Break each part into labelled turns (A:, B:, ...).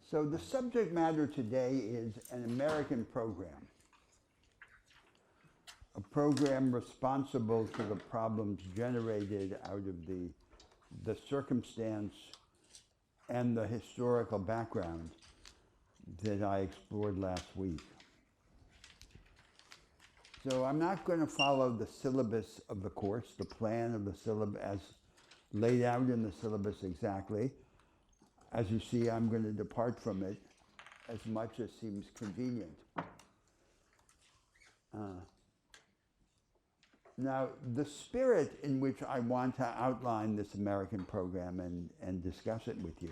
A: So the subject matter today is an American program, a program responsible for the problems generated out of the circumstance and the historical background that I explored last week. So I'm not going to follow the syllabus of the course, the plan of the syllabus as laid out in the syllabus exactly. As you see, I'm going to depart from it as much as seems convenient. Now, the spirit in which I want to outline this American program and discuss it with you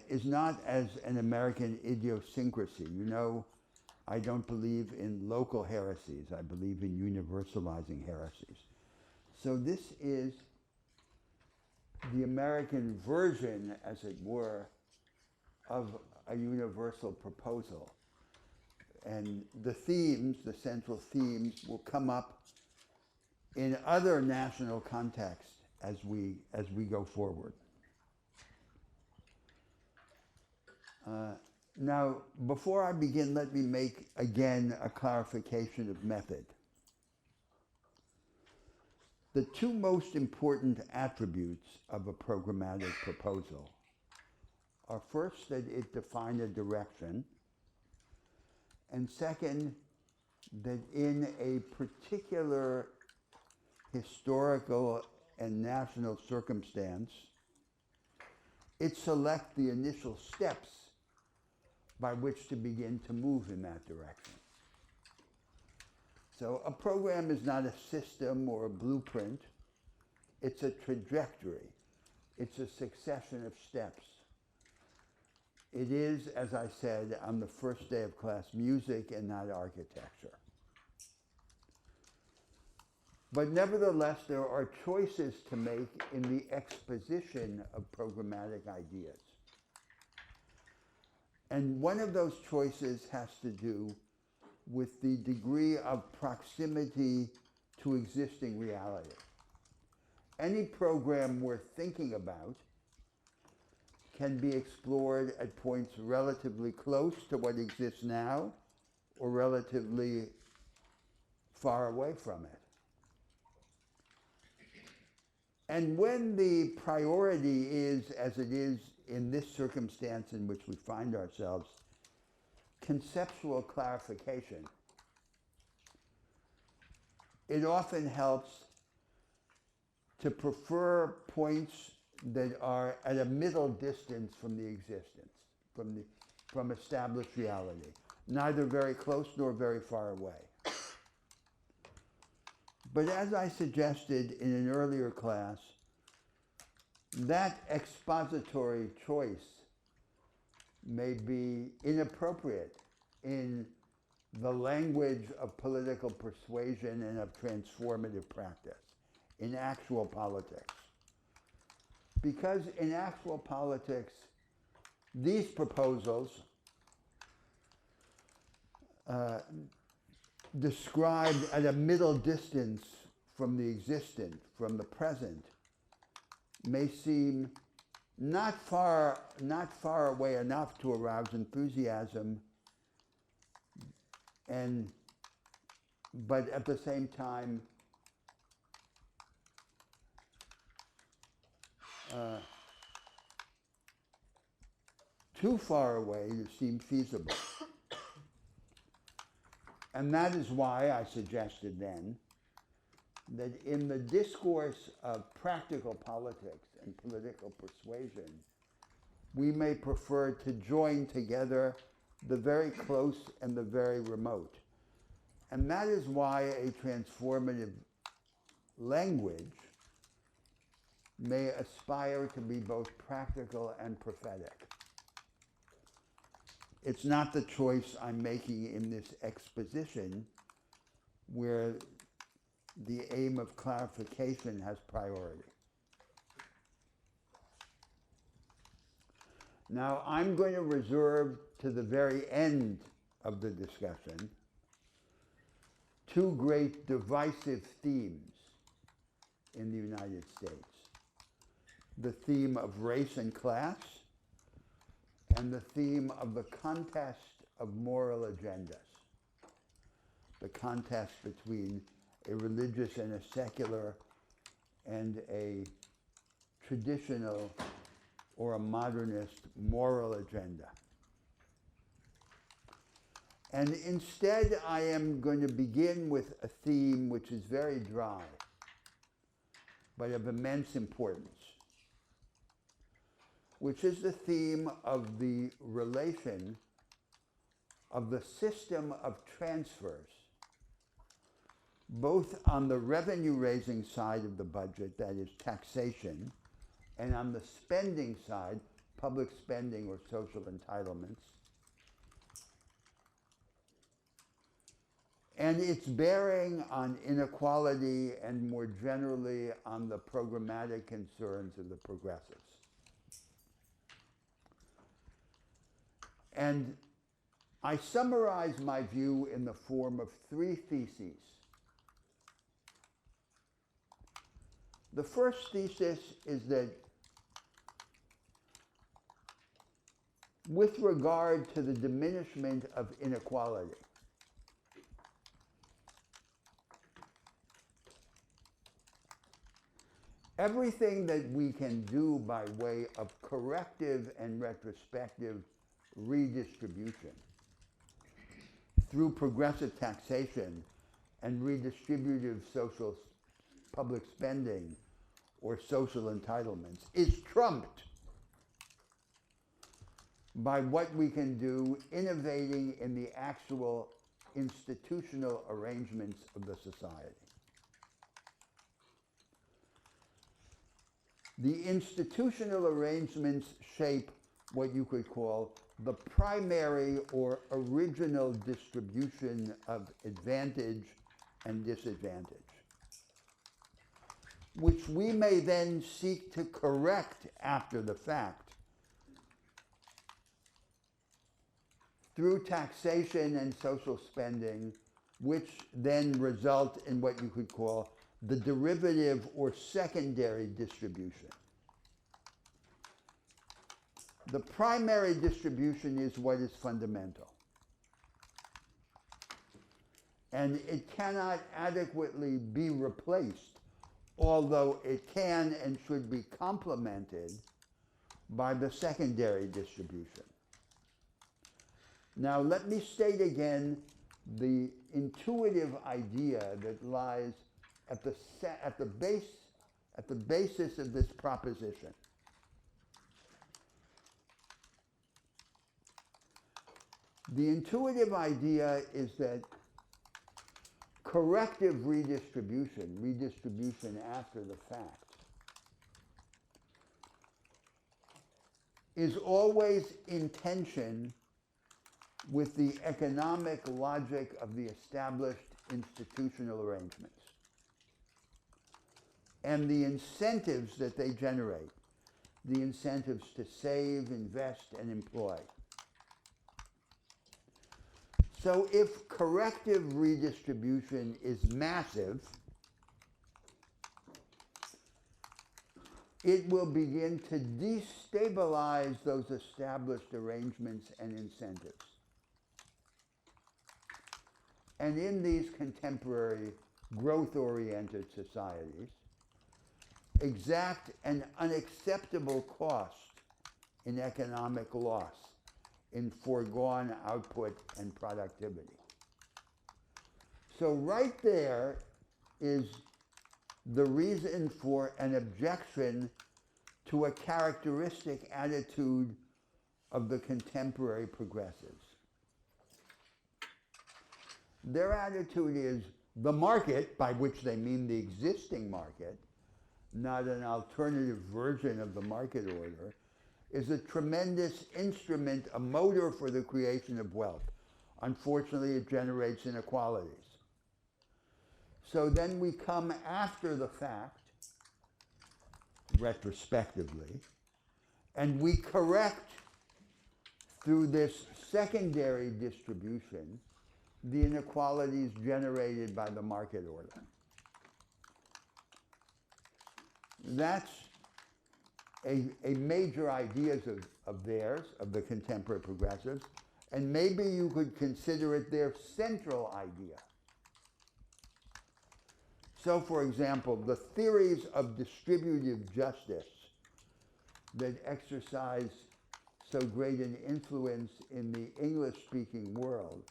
A: is not as an American idiosyncrasy. You know, I don't believe in local heresies. I believe in universalizing heresies. So this is the American version, as it were, of a universal proposal. And the themes, the central themes, will come up in other national contexts as we go forward. Now, before I begin, let me make again a clarification of method. The two most important attributes of a programmatic proposal are first that it define a direction, and second, that in a particular historical and national circumstance, it select the initial steps by which to begin to move in that direction. So a program is not a system or a blueprint, it's a trajectory. It's a succession of steps. It is, as I said, on the first day of class, music and not architecture. But nevertheless, there are choices to make in the exposition of programmatic ideas. And one of those choices has to do with the degree of proximity to existing reality. Any program worth thinking about can be explored at points relatively close to what exists now or relatively far away from it. And when the priority is, as it is in this circumstance in which we find ourselves, conceptual clarification, it often helps to prefer points that are at a middle distance from the existence, from established reality, neither very close nor very far away. But as I suggested in an earlier class, that expository choice may be inappropriate in the language of political persuasion and of transformative practice, in actual politics. Because in actual politics, these proposals described at a middle distance from the existent, from the present, may seem not far away enough to arouse enthusiasm, but at the same time too far away to seem feasible. And that is why I suggested then that in the discourse of practical politics and political persuasion, we may prefer to join together the very close and the very remote. And that is why a transformative language may aspire to be both practical and prophetic. It's not the choice I'm making in this exposition where the aim of clarification has priority. Now, I'm going to reserve to the very end of the discussion two great divisive themes in the United States. The theme of race and class, and the theme of the contest of moral agendas, the contest between a religious and a secular and a traditional or a modernist moral agenda. And instead, I am going to begin with a theme which is very dry, but of immense importance, which is the theme of the relation of the system of transfers, both on the revenue-raising side of the budget, that is taxation, and on the spending side, public spending or social entitlements, and its bearing on inequality and more generally on the programmatic concerns of the progressives. And I summarize my view in the form of three theses. The first thesis is that with regard to the diminishment of inequality, everything that we can do by way of corrective and retrospective redistribution through progressive taxation and redistributive social public spending or social entitlements is trumped by what we can do innovating in the actual institutional arrangements of the society. The institutional arrangements shape what you could call the primary or original distribution of advantage and disadvantage, which we may then seek to correct after the fact through taxation and social spending, which then result in what you could call the derivative or secondary distribution. The primary distribution is what is fundamental. And it cannot adequately be replaced, although it can and should be complemented by the secondary distribution. Now let me state again the intuitive idea that lies at the basis of this proposition. The intuitive idea is that corrective redistribution after the fact, is always in tension with the economic logic of the established institutional arrangements and the incentives that they generate, the incentives to save, invest, and employ. So if corrective redistribution is massive, it will begin to destabilize those established arrangements and incentives. And in these contemporary growth-oriented societies, exact an unacceptable cost in economic loss, in foregone output and productivity. So right there is the reason for an objection to a characteristic attitude of the contemporary progressives. Their attitude is the market, by which they mean the existing market, not an alternative version of the market order, is a tremendous instrument, a motor for the creation of wealth. Unfortunately, it generates inequalities. So then we come after the fact, retrospectively, and we correct through this secondary distribution the inequalities generated by the market order. That's a major ideas of theirs, of the contemporary progressives, and maybe you could consider it their central idea. So, for example, the theories of distributive justice that exercise so great an influence in the English-speaking world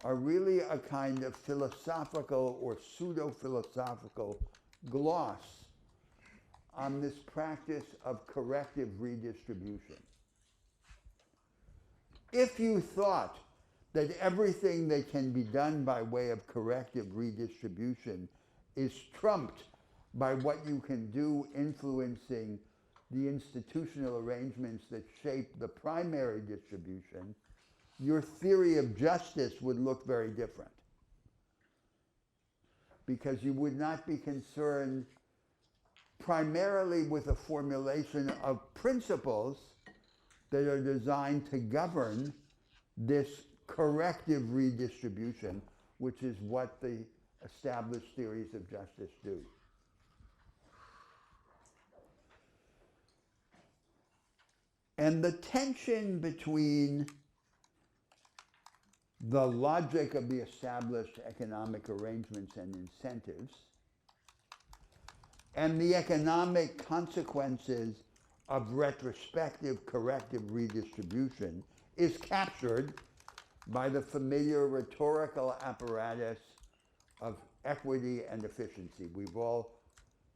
A: are really a kind of philosophical or pseudo-philosophical gloss on this practice of corrective redistribution. If you thought that everything that can be done by way of corrective redistribution is trumped by what you can do influencing the institutional arrangements that shape the primary distribution, your theory of justice would look very different. Because you would not be concerned primarily with a formulation of principles that are designed to govern this corrective redistribution, which is what the established theories of justice do. And the tension between the logic of the established economic arrangements and incentives and the economic consequences of retrospective corrective redistribution is captured by the familiar rhetorical apparatus of equity and efficiency.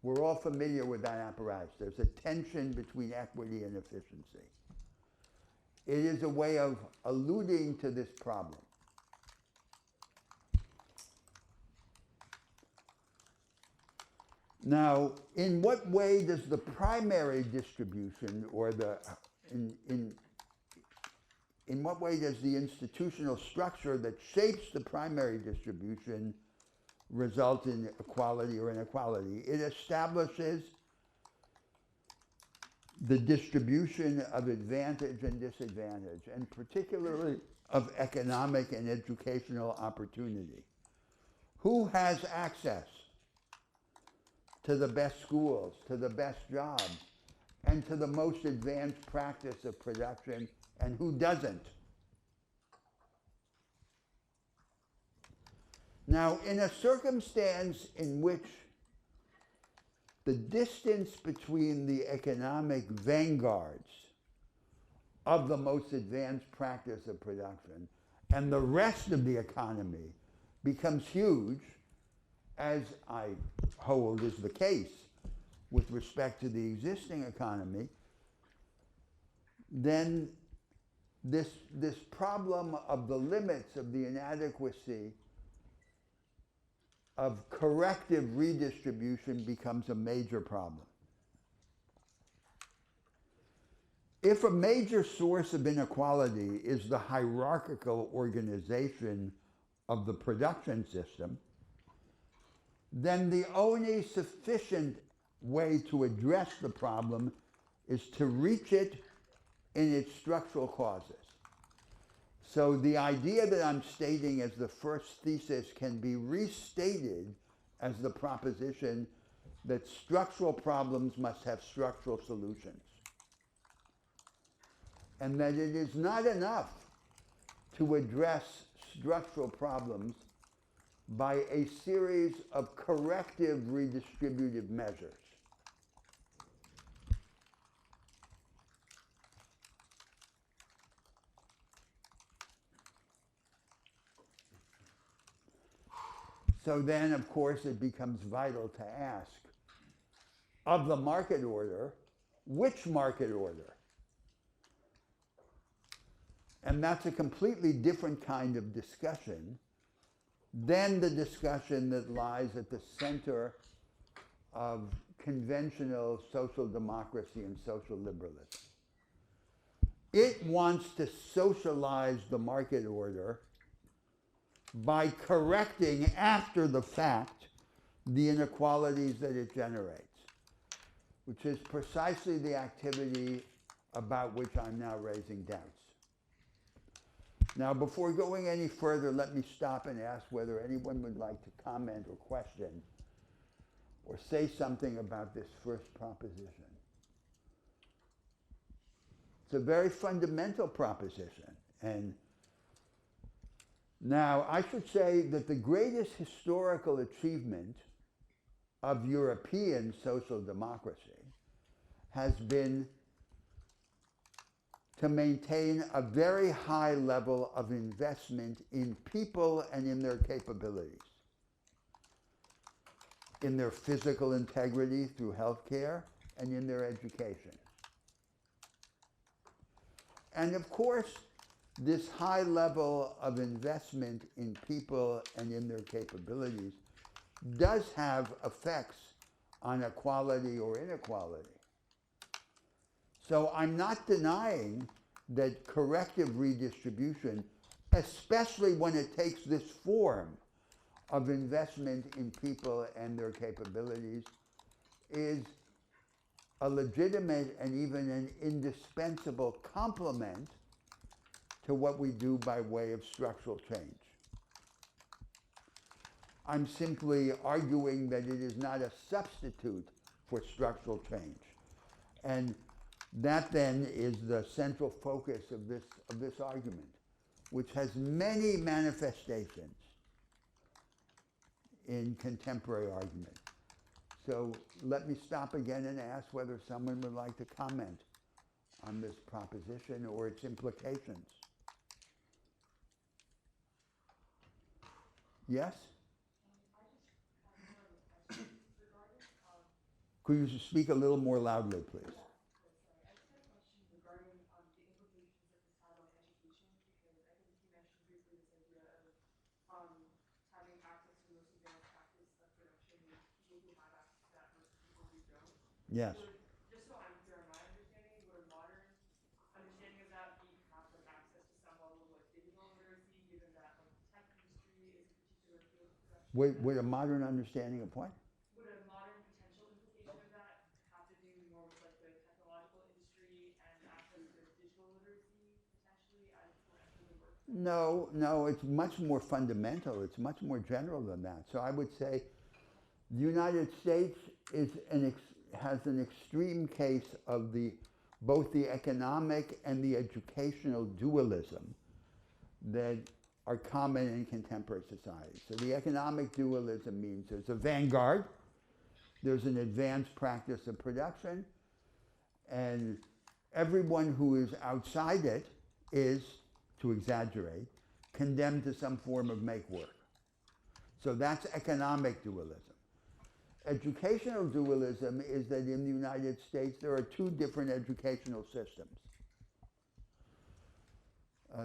A: We're all familiar with that apparatus. There's a tension between equity and efficiency. It is a way of alluding to this problem. Now, in what way does the primary distribution, or in what way does the institutional structure that shapes the primary distribution result in equality or inequality? It establishes the distribution of advantage and disadvantage, and particularly of economic and educational opportunity. Who has access to the best schools, to the best jobs, and to the most advanced practice of production, and who doesn't? Now, in a circumstance in which the distance between the economic vanguards of the most advanced practice of production and the rest of the economy becomes huge, as I hold is the case with respect to the existing economy, then this problem of the limits of the inadequacy of corrective redistribution becomes a major problem. If a major source of inequality is the hierarchical organization of the production system, then the only sufficient way to address the problem is to reach it in its structural causes. So the idea that I'm stating as the first thesis can be restated as the proposition that structural problems must have structural solutions. And that it is not enough to address structural problems by a series of corrective redistributive measures. So then, of course, it becomes vital to ask, of the market order, which market order? And that's a completely different kind of discussion than the discussion that lies at the center of conventional social democracy and social liberalism. It wants to socialize the market order by correcting after the fact the inequalities that it generates, which is precisely the activity about which I'm now raising doubts. Now, before going any further, let me stop and ask whether anyone would like to comment or question or say something about this first proposition. It's a very fundamental proposition. And now, I should say that the greatest historical achievement of European social democracy has been to maintain a very high level of investment in people and in their capabilities, in their physical integrity through healthcare, and in their education. And of course, this high level of investment in people and in their capabilities does have effects on equality or inequality. So I'm not denying that corrective redistribution, especially when it takes this form of investment in people and their capabilities, is a legitimate and even an indispensable complement to what we do by way of structural change. I'm simply arguing that it is not a substitute for structural change. And that then is the central focus of this argument, which has many manifestations in contemporary argument. So let me stop again and ask whether someone would like to comment on this proposition or its implications. Yes? Could you speak a little more loudly, please?
B: I just had a question regarding the implications that this had on education, because I think you mentioned briefly this idea of having access to the most advanced practice of production, and people who have access to that versus people who don't.
A: Yes.
B: Just so I'm clear on my understanding, would a modern understanding of that be perhaps like access to some level of like digital literacy, given that like the tech industry is a particular field of production?
A: Would a modern understanding of what?
B: Would a modern potential implication of that have to do more with like the technological industry and access to digital literacy potentially as people enter the workforce?
A: No, it's much more fundamental. It's much more general than that. So I would say the United States has an extreme case of both the economic and the educational dualism that are common in contemporary society. So the economic dualism means there's a vanguard, there's an advanced practice of production, and everyone who is outside it is, to exaggerate, condemned to some form of make work. So that's economic dualism. Educational dualism is that in the United States there are two different educational systems.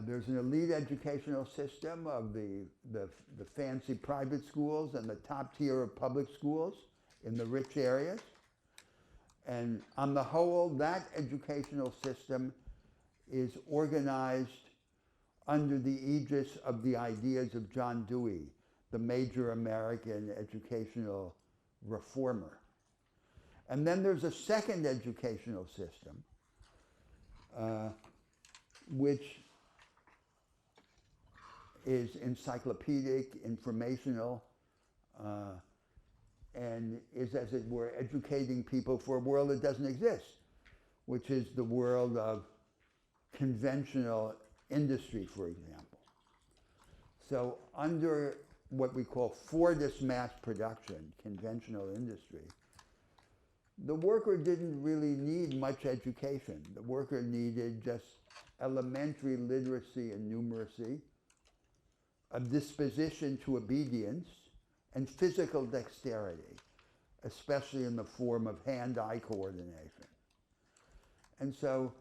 A: There's an elite educational system of the fancy private schools and the top tier of public schools in the rich areas. And on the whole, that educational system is organized under the aegis of the ideas of John Dewey, the major American educational reformer. And then there's a second educational system, which is encyclopedic, informational, and is, as it were, educating people for a world that doesn't exist, which is the world of conventional industry, for example. So under what we call Fordist mass production, conventional industry, the worker didn't really need much education. The worker needed just elementary literacy and numeracy, a disposition to obedience, and physical dexterity, especially in the form of hand-eye coordination. And so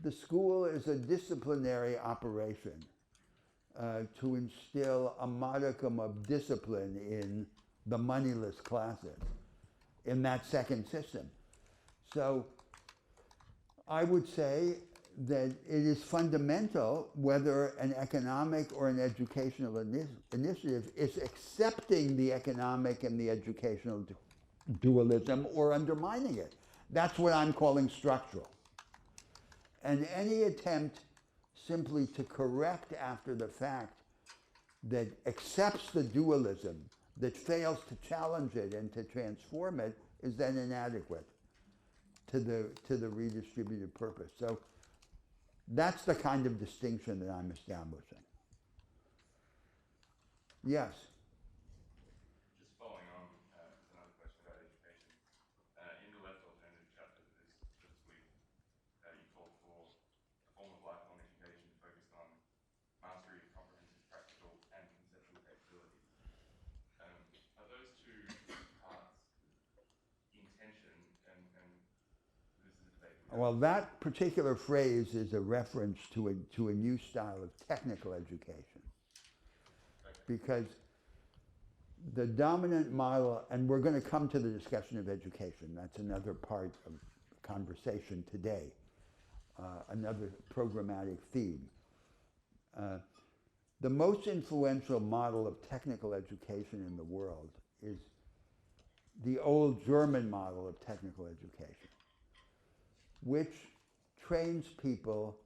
A: the school is a disciplinary operation to instill a modicum of discipline in the moneyless classes in that second system. So I would say that it is fundamental whether an economic or an educational initiative is accepting the economic and the educational dualism or undermining it. That's what I'm calling structural. And any attempt simply to correct after the fact that accepts the dualism, that fails to challenge it and to transform it, is then inadequate. to the redistributive purpose. So that's the kind of distinction that I'm establishing. Yes.
C: Just following on with another question about education. In the left alternative chapter for this week, you called for a form of lifelong education focused on mastery of comprehensive practical and conceptual capabilities. Are those two parts in tension, and this is a debate?
A: Well, that particular phrase is a reference to a new style of technical education. Because the dominant model, and we're going to come to the discussion of education, that's another part of conversation today, another programmatic theme. The most influential model of technical education in the world is the old German model of technical education, which trains people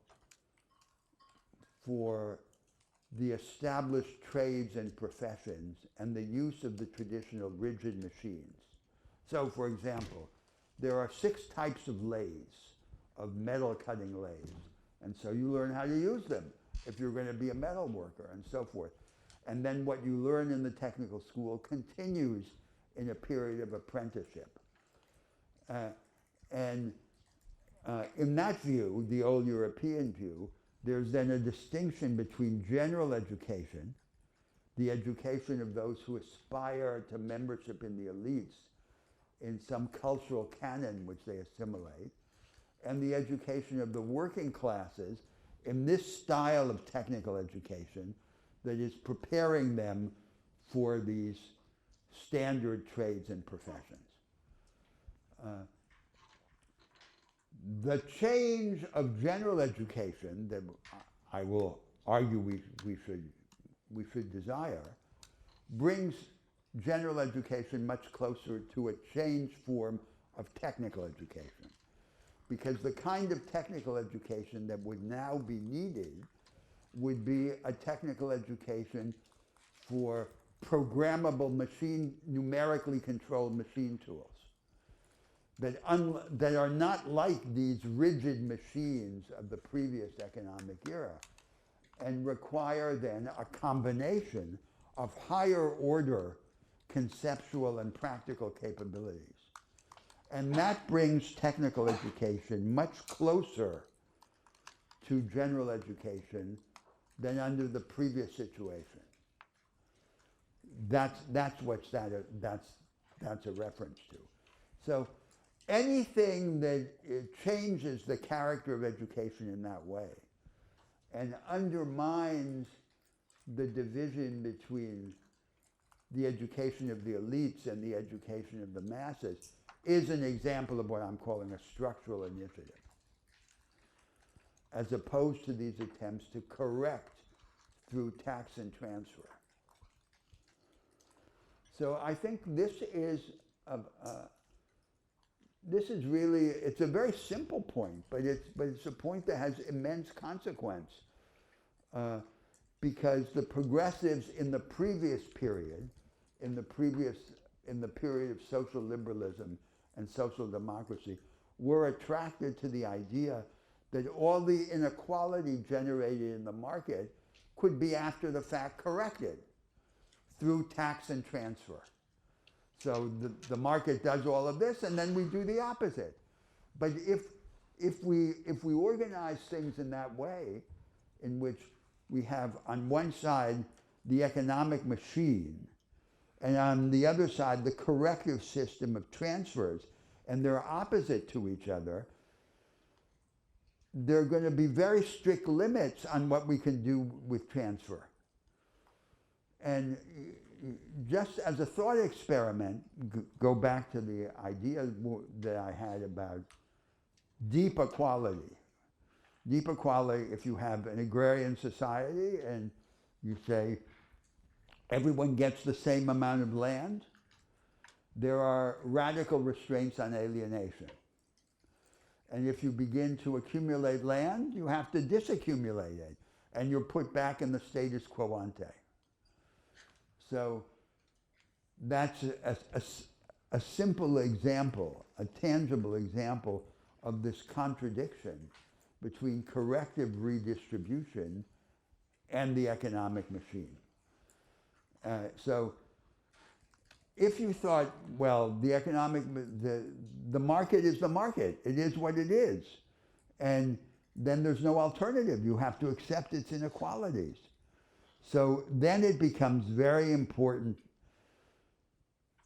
A: for the established trades and professions and the use of the traditional rigid machines. So, for example, there are 6 types of lathes, of metal cutting lathes, and so you learn how to use them if you're going to be a metal worker and so forth. And then what you learn in the technical school continues in a period of apprenticeship. In that view, the old European view, there's then a distinction between general education, the education of those who aspire to membership in the elites in some cultural canon which they assimilate, and the education of the working classes in this style of technical education that is preparing them for these standard trades and professions. The change of general education that I will argue we should desire brings general education much closer to a changed form of technical education. Because the kind of technical education that would now be needed would be a technical education for programmable numerically controlled machine tools that are not like these rigid machines of the previous economic era, and require then a combination of higher order conceptual and practical capabilities. And that brings technical education much closer to general education than under the previous situation. That's what that's a reference to. So anything that changes the character of education in that way and undermines the division between the education of the elites and the education of the masses is an example of what I'm calling a structural initiative, as opposed to these attempts to correct through tax and transfer. So I think this is really, it's a very simple point, but it's a point that has immense consequence, because the progressives in the previous period, in the period of social liberalism and social democracy, were attracted to the idea that all the inequality generated in the market could be after the fact corrected through tax and transfer. So the market does all of this, and then we do the opposite. But if we organize things in that way, in which we have on one side the economic machine, and on the other side the corrective system of transfers, and they're opposite to each other, there are going to be very strict limits on what we can do with transfer. And just as a thought experiment, go back to the idea that I had about deep equality. Deep equality, if you have an agrarian society and you say everyone gets the same amount of land, there are radical restraints on alienation. And if you begin to accumulate land, you have to disaccumulate it, and you're put back in the status quo ante. So that's a simple example, a tangible example of this contradiction between corrective redistribution and the economic machine. So if you thought, well, the market is the market, it is what it is, and then there's no alternative, you have to accept its inequalities. So then it becomes very important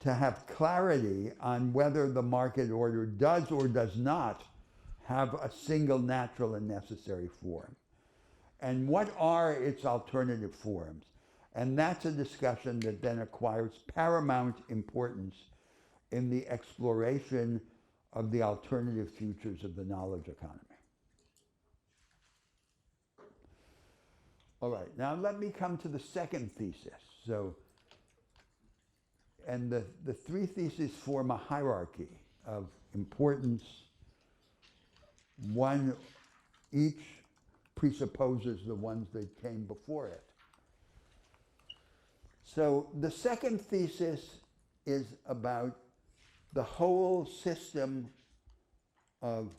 A: to have clarity on whether the market order does or does not have a single natural and necessary form. And what are its alternative forms? And that's a discussion that then acquires paramount importance in the exploration of the alternative futures of the knowledge economy. All right, now let me come to the second thesis. And the three theses form a hierarchy of importance. One, each presupposes the ones that came before it. So the second thesis is about the whole system of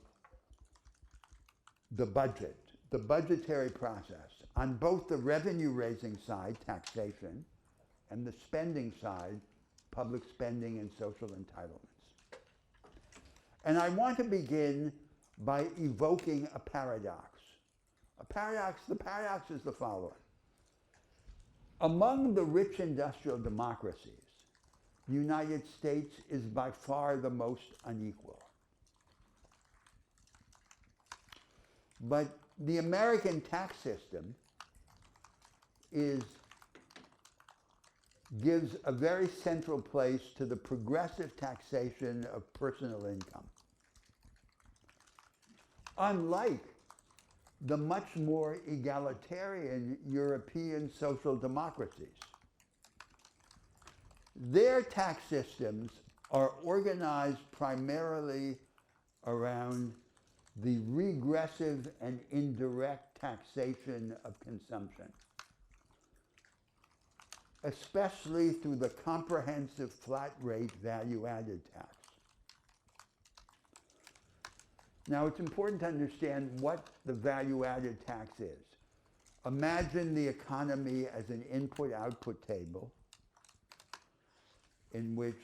A: the budget, the budgetary process, on both the revenue-raising side, taxation, and the spending side, public spending and social entitlements. And I want to begin by evoking a paradox. The paradox is the following. Among the rich industrial democracies, the United States is by far the most unequal. But the American tax system gives a very central place to the progressive taxation of personal income. Unlike the much more egalitarian European social democracies, their tax systems are organized primarily around the regressive and indirect taxation of consumption, especially through the comprehensive flat rate value-added tax. Now, it's important to understand what the value-added tax is. Imagine the economy as an input-output table in which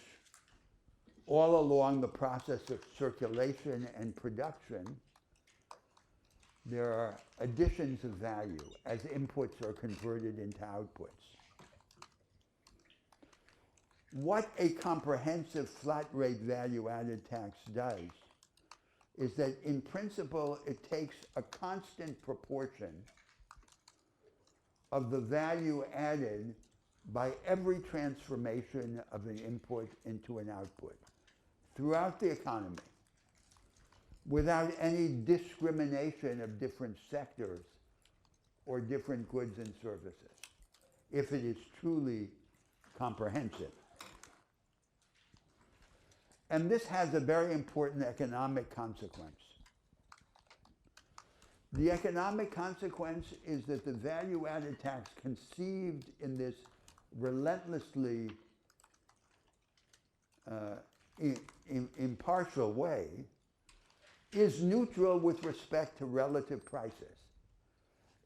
A: all along the process of circulation and production, there are additions of value as inputs are converted into outputs. What a comprehensive flat rate value-added tax does is that in principle it takes a constant proportion of the value added by every transformation of an input into an output throughout the economy without any discrimination of different sectors or different goods and services, if it is truly comprehensive. And this has a very important economic consequence. The economic consequence is that the value-added tax conceived in this relentlessly impartial way is neutral with respect to relative prices.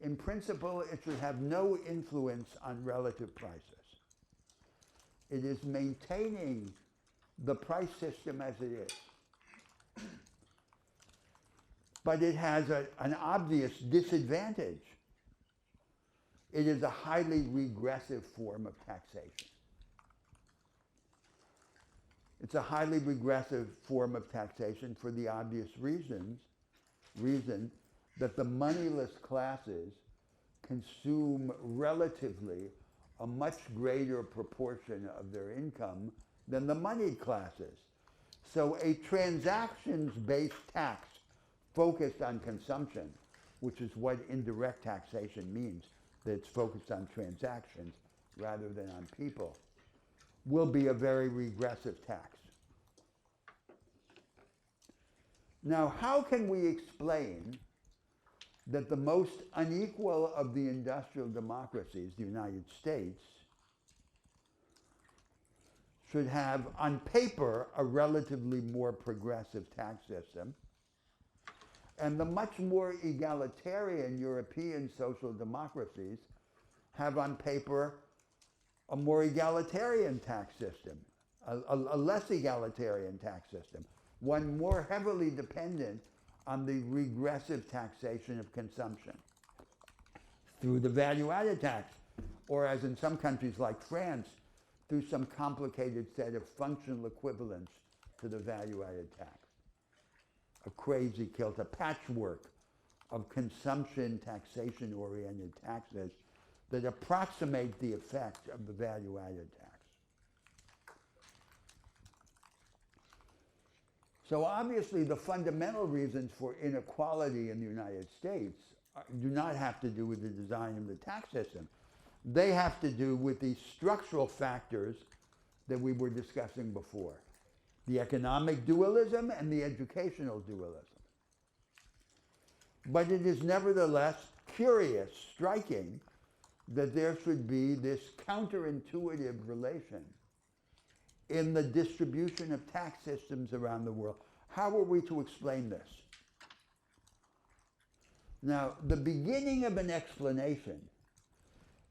A: In principle, it should have no influence on relative prices. It is maintaining the price system as it is. But it has an obvious disadvantage. It is a highly regressive form of taxation. It's a highly regressive form of taxation for the obvious reason that the moneyless classes consume relatively a much greater proportion of their income than the moneyed classes. So a transactions-based tax focused on consumption, which is what indirect taxation means, that it's focused on transactions rather than on people, will be a very regressive tax. Now, how can we explain that the most unequal of the industrial democracies, the United States, should have, on paper, a relatively more progressive tax system, And the much more egalitarian European social democracies have on paper a more egalitarian tax system, a less egalitarian tax system, one more heavily dependent on the regressive taxation of consumption through the value-added tax, or as in some countries like France, through some complicated set of functional equivalents to the value-added tax. A crazy kilt, a patchwork of consumption taxation-oriented taxes that approximate the effect of the value-added tax. So obviously the fundamental reasons for inequality in the United States do not have to do with the design of the tax system. They have to do with the structural factors that we were discussing before. The economic dualism and the educational dualism. But it is nevertheless curious, striking, that there should be this counterintuitive relation in the distribution of tax systems around the world. How are we to explain this? Now, the beginning of an explanation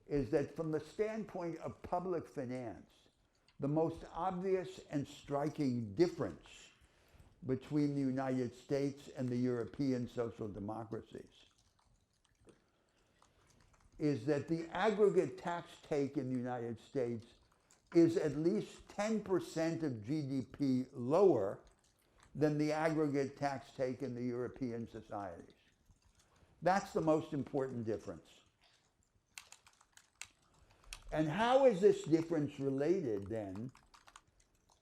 A: is that from the standpoint of public finance, the most obvious and striking difference between the United States and the European social democracies is that the aggregate tax take in the United States is at least 10% of GDP lower than the aggregate tax take in the European societies. That's the most important difference. And how is this difference related then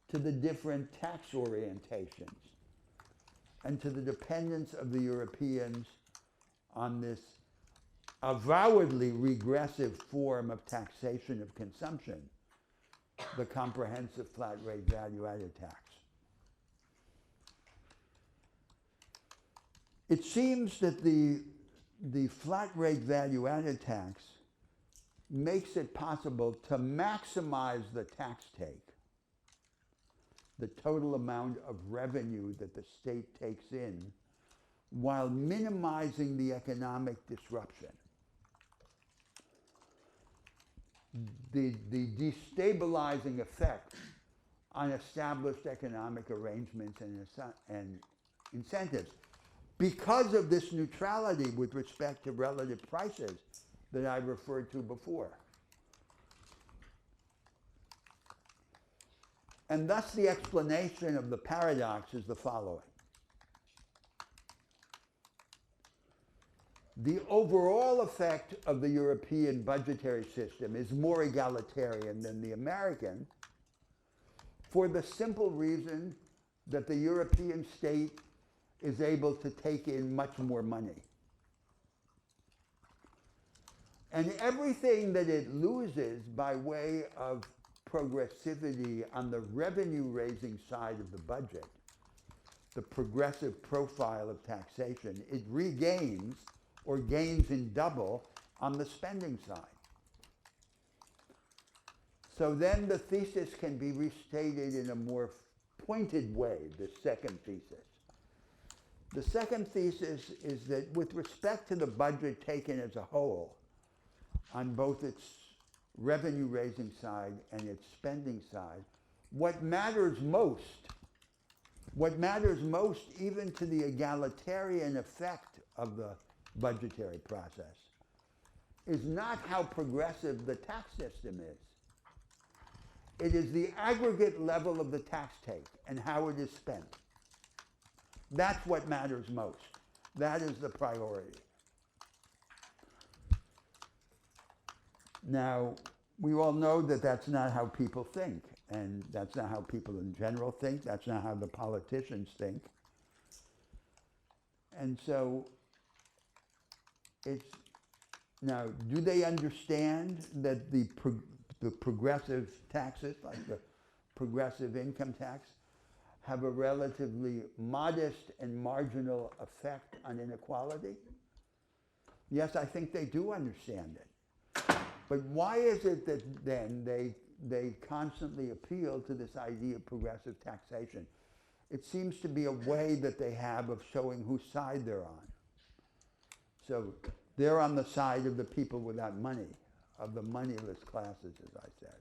A: to the different tax orientations and to the dependence of the Europeans on this avowedly regressive form of taxation of consumption, the comprehensive flat rate value-added tax? It seems that the flat rate value-added tax makes it possible to maximize the tax take, the total amount of revenue that the state takes in, while minimizing the economic disruption. The destabilizing effect on established economic arrangements and incentives, because of this neutrality with respect to relative prices that I referred to before. And thus the explanation of the paradox is the following. The overall effect of the European budgetary system is more egalitarian than the American for the simple reason that the European state is able to take in much more money. And everything that it loses by way of progressivity on the revenue-raising side of the budget, the progressive profile of taxation, it regains or gains in double on the spending side. So then the thesis can be restated in a more pointed way, the second thesis. The second thesis is that with respect to the budget taken as a whole, on both its revenue-raising side and its spending side, what matters most even to the egalitarian effect of the budgetary process, is not how progressive the tax system is. It is the aggregate level of the tax take and how it is spent. That's what matters most. That is the priority. Now, we all know that that's not how people think, and that's not how people in general think. That's not how the politicians think. And so, now, do they understand that the progressive taxes, like the progressive income tax, have a relatively modest and marginal effect on inequality? Yes, I think they do understand it. But why is it that then they constantly appeal to this idea of progressive taxation? It seems to be a way that they have of showing whose side they're on. So they're on the side of the people without money, of the moneyless classes, as I said.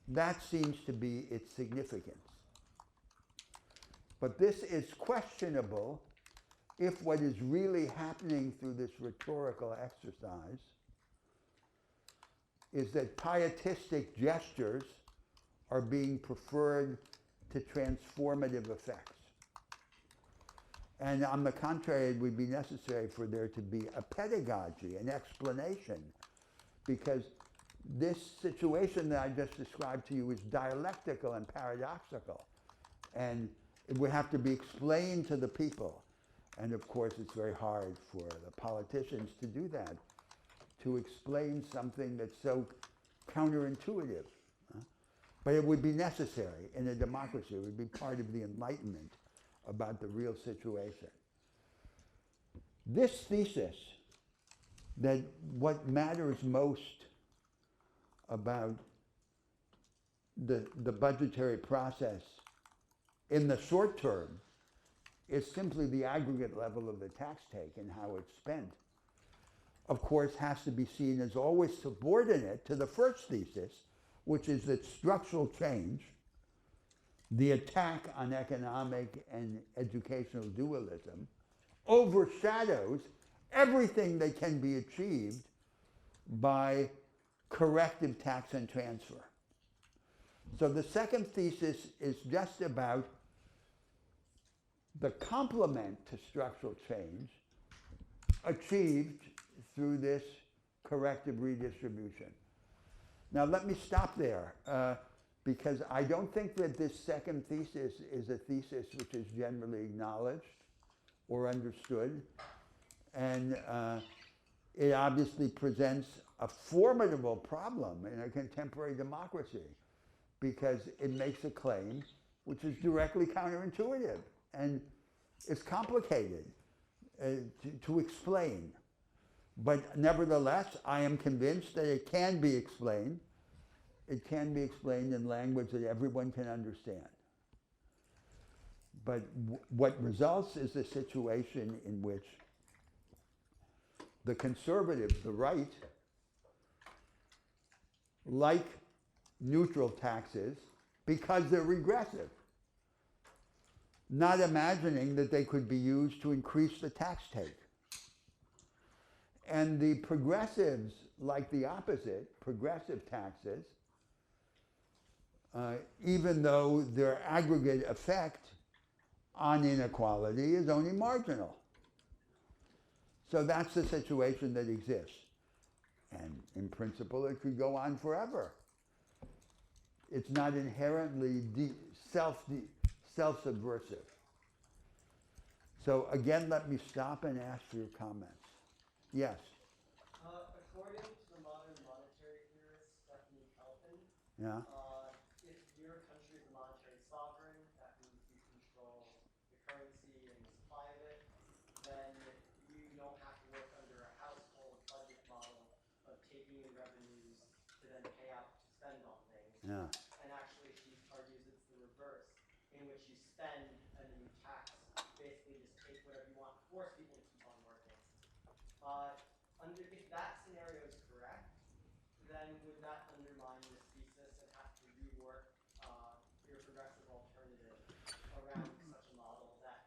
A: That seems to be its significance. But this is questionable if what is really happening through this rhetorical exercise is that pietistic gestures are being preferred to transformative effects. And on the contrary, it would be necessary for there to be a pedagogy, an explanation, because this situation that I just described to you is dialectical and paradoxical. And it would have to be explained to the people. And of course, it's very hard for the politicians to do that, to explain something that's so counterintuitive. But it would be necessary in a democracy. It would be part of the Enlightenment about the real situation. This thesis that what matters most about the budgetary process in the short term is simply the aggregate level of the tax take and how it's spent, of course, has to be seen as always subordinate to the first thesis, which is that structural change, the attack on economic and educational dualism, overshadows everything that can be achieved by corrective tax and transfer. So the second thesis is just about the complement to structural change achieved through this corrective redistribution. Now let me stop there because I don't think that this second thesis is a thesis which is generally acknowledged or understood. And it obviously presents a formidable problem in a contemporary democracy because it makes a claim which is directly counterintuitive and it's complicated to explain. But nevertheless, I am convinced that it can be explained. It can be explained in language that everyone can understand. But what results is a situation in which the conservatives, the right, like neutral taxes because they're regressive, not imagining that they could be used to increase the tax take. And the progressives like the opposite, progressive taxes, even though their aggregate effect on inequality is only marginal. So that's the situation that exists. And in principle, it could go on forever. It's not inherently self-subversive. So again, let me stop and ask for your comments. Yes?
D: According to the modern monetary theorist Stephanie Kelton,
A: Yeah?
D: if your country is a monetary sovereign, that means you control the currency and the supply of it, then you don't have to work under a household budget model of taking in revenues to then pay out to spend on things.
A: Yeah.
D: And actually, she argues it's the reverse, in which you spend and then you tax, basically just take whatever you want, force people to keep on working. If that scenario is correct, then would that undermine this thesis and have to rework your progressive alternative around such a model that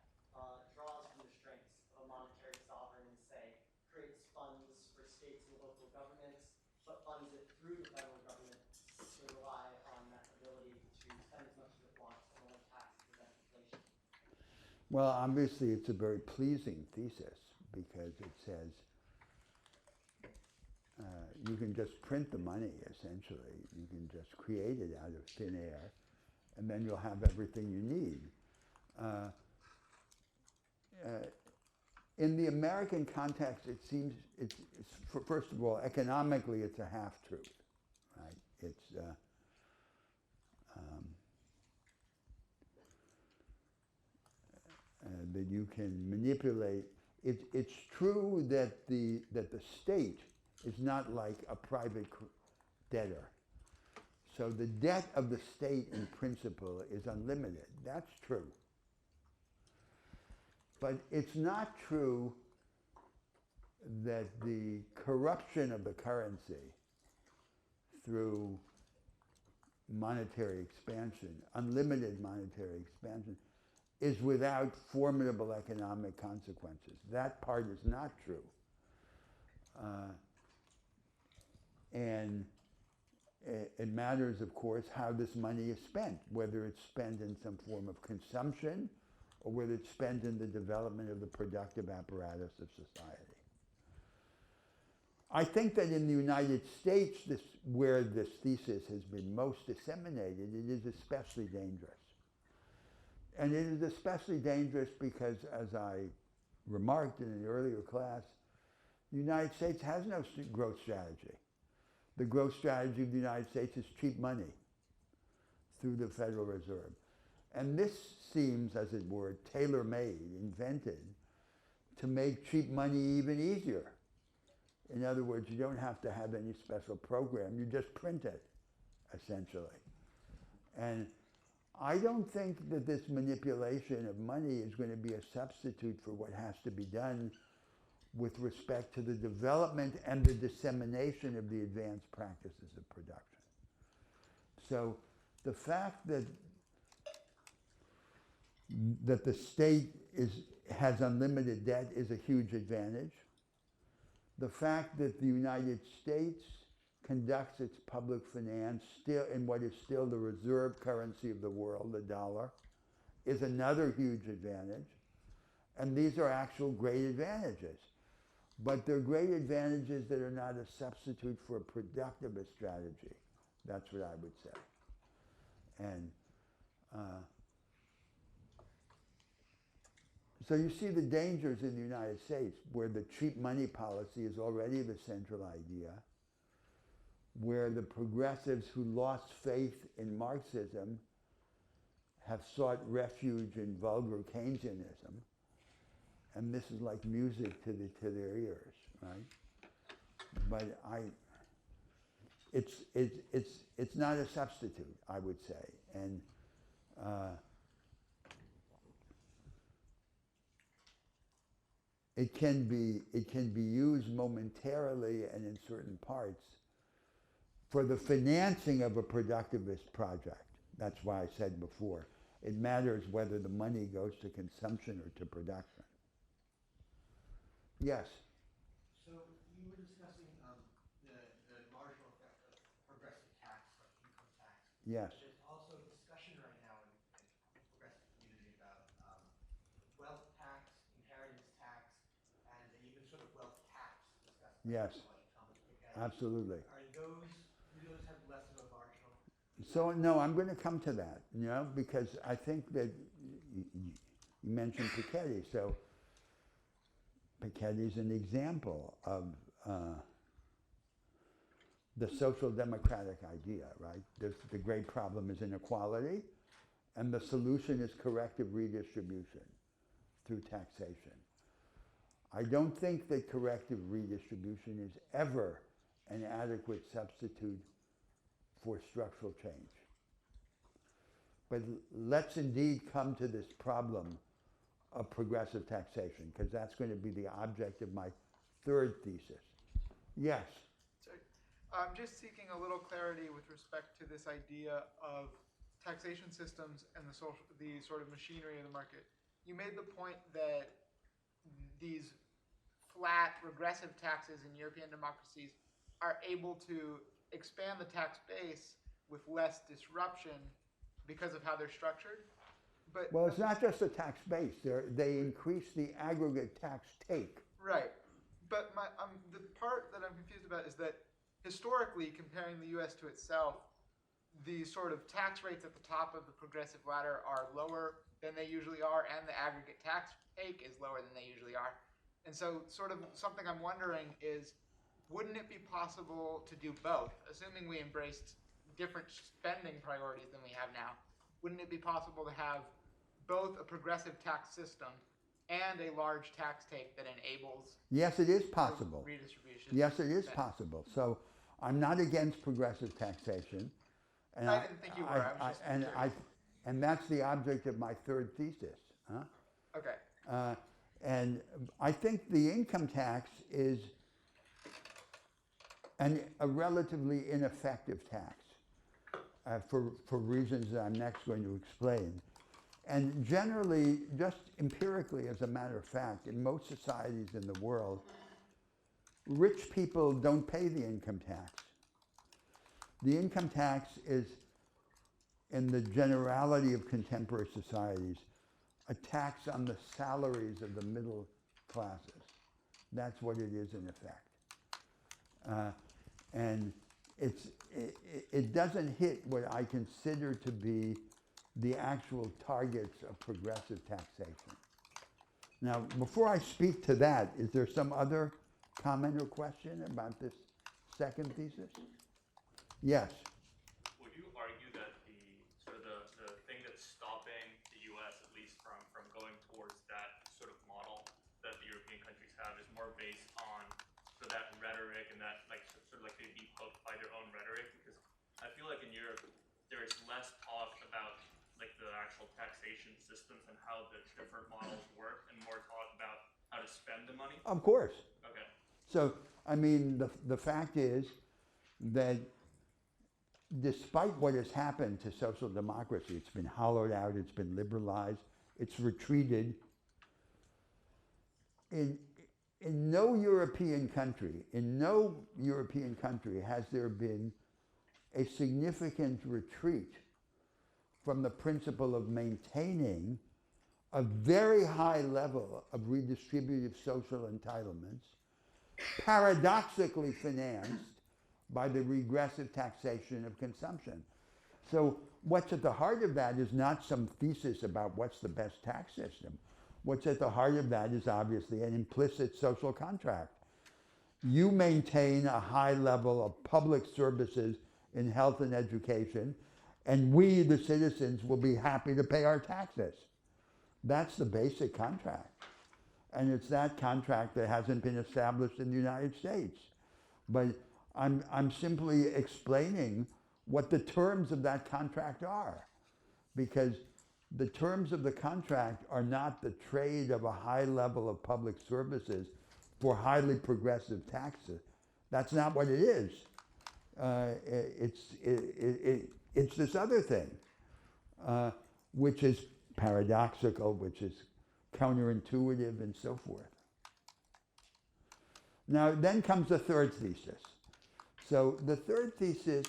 D: draws from the strengths of a monetary sovereign and, say, creates funds for states and local governments, but funds it through the federal government to rely on that ability to spend as much as it wants and only tax to prevent inflation?
A: Well, obviously, it's a very pleasing thesis because it says you can just print the money, essentially. You can just create it out of thin air, and then you'll have everything you need. In the American context, it seems, first of all, economically, it's a half-truth, right? It's that you can manipulate. It's true that the state is not like a private debtor. So the debt of the state in principle is unlimited. That's true. But it's not true that the corruption of the currency through monetary expansion, unlimited monetary expansion, is without formidable economic consequences. That part is not true. And it matters, of course, how this money is spent, whether it's spent in some form of consumption or whether it's spent in the development of the productive apparatus of society. I think that in the United States, where this thesis has been most disseminated, it is especially dangerous. And it is especially dangerous because, as I remarked in an earlier class, the United States has no growth strategy. The growth strategy of the United States is cheap money through the Federal Reserve. And this seems, as it were, tailor-made, invented, to make cheap money even easier. In other words, you don't have to have any special program, you just print it, essentially. And I don't think that this manipulation of money is going to be a substitute for what has to be done with respect to the development and the dissemination of the advanced practices of production. So the fact that the state has unlimited debt is a huge advantage. The fact that the United States conducts its public finance still in what is still the reserve currency of the world, the dollar, is another huge advantage. And these are actual great advantages. But they're great advantages that are not a substitute for a productivist strategy. That's what I would say. And so you see the dangers in the United States, where the cheap money policy is already the central idea, where the progressives who lost faith in Marxism have sought refuge in vulgar Keynesianism, and this is like music to their ears, right? But it's not a substitute, I would say, and it can be used momentarily and in certain parts for the financing of a productivist project. That's why I said before, it matters whether the money goes to consumption or to production. Yes?
E: So you were discussing the marginal effect of progressive tax, like income tax.
A: Yes.
E: There's also discussion right now in the progressive community about wealth tax, inheritance tax, and even sort of wealth caps discussed.
A: Yes.
E: Like Thomas Piketty.
A: Absolutely.
E: Do those have less of a marginal?
A: So, no, I'm going to come to that, because I think that you mentioned Piketty. So Piketty is an example of the social democratic idea, right? The great problem is inequality, and the solution is corrective redistribution through taxation. I don't think that corrective redistribution is ever an adequate substitute for structural change. But let's indeed come to this problem of progressive taxation, because that's going to be the object of my third thesis. Yes?
F: So I'm just seeking a little clarity with respect to this idea of taxation systems and the sort of machinery of the market. You made the point that these flat regressive taxes in European democracies are able to expand the tax base with less disruption because of how they're structured. But
A: Well, it's not just the tax base. They increase the aggregate tax take.
F: right. But the part that I'm confused about is that historically, comparing the U.S. to itself, the sort of tax rates at the top of the progressive ladder are lower than they usually are, and the aggregate tax take is lower than they usually are. And so sort of something I'm wondering is, wouldn't it be possible to do both, assuming we embraced different spending priorities than we have now? Wouldn't it be possible to have both a progressive tax system and a large tax take that enables
A: Yes, it is possible.
F: redistribution?
A: Yes, it is possible. So I'm not against progressive taxation. And
F: I didn't think you were. I was just curious.
A: and that's the object of my third thesis. Huh?
F: Okay.
A: And I think the income tax is a relatively ineffective tax for reasons that I'm next going to explain. And generally, just empirically, as a matter of fact, in most societies in the world, rich people don't pay the income tax. The income tax is, in the generality of contemporary societies, a tax on the salaries of the middle classes. That's what it is in effect. And it doesn't hit what I consider to be the actual targets of progressive taxation. Now, before I speak to that, is there some other comment or question about this second thesis? Yes.
G: Would you argue that the thing that's stopping the U.S. at least from going towards that sort of model that the European countries have is more based on sort of that rhetoric and that like sort of like they'd be hooked by their own rhetoric? Because I feel like in Europe there is less talk about like the actual taxation systems and how the different models work, and more talk about how to spend the money.
A: Of course.
G: Okay.
A: So, I mean, the fact is that despite what has happened to social democracy, it's been hollowed out, it's been liberalized, it's retreated. In no European country has there been a significant retreat from the principle of maintaining a very high level of redistributive social entitlements, paradoxically financed by the regressive taxation of consumption. So what's at the heart of that is not some thesis about what's the best tax system. What's at the heart of that is obviously an implicit social contract. You maintain a high level of public services in health and education, and we, the citizens, will be happy to pay our taxes. That's the basic contract. And it's that contract that hasn't been established in the United States. But I'm simply explaining what the terms of that contract are, because the terms of the contract are not the trade of a high level of public services for highly progressive taxes. That's not what it is. It's this other thing, which is paradoxical, which is counterintuitive, and so forth. Now, then comes the third thesis. So the third thesis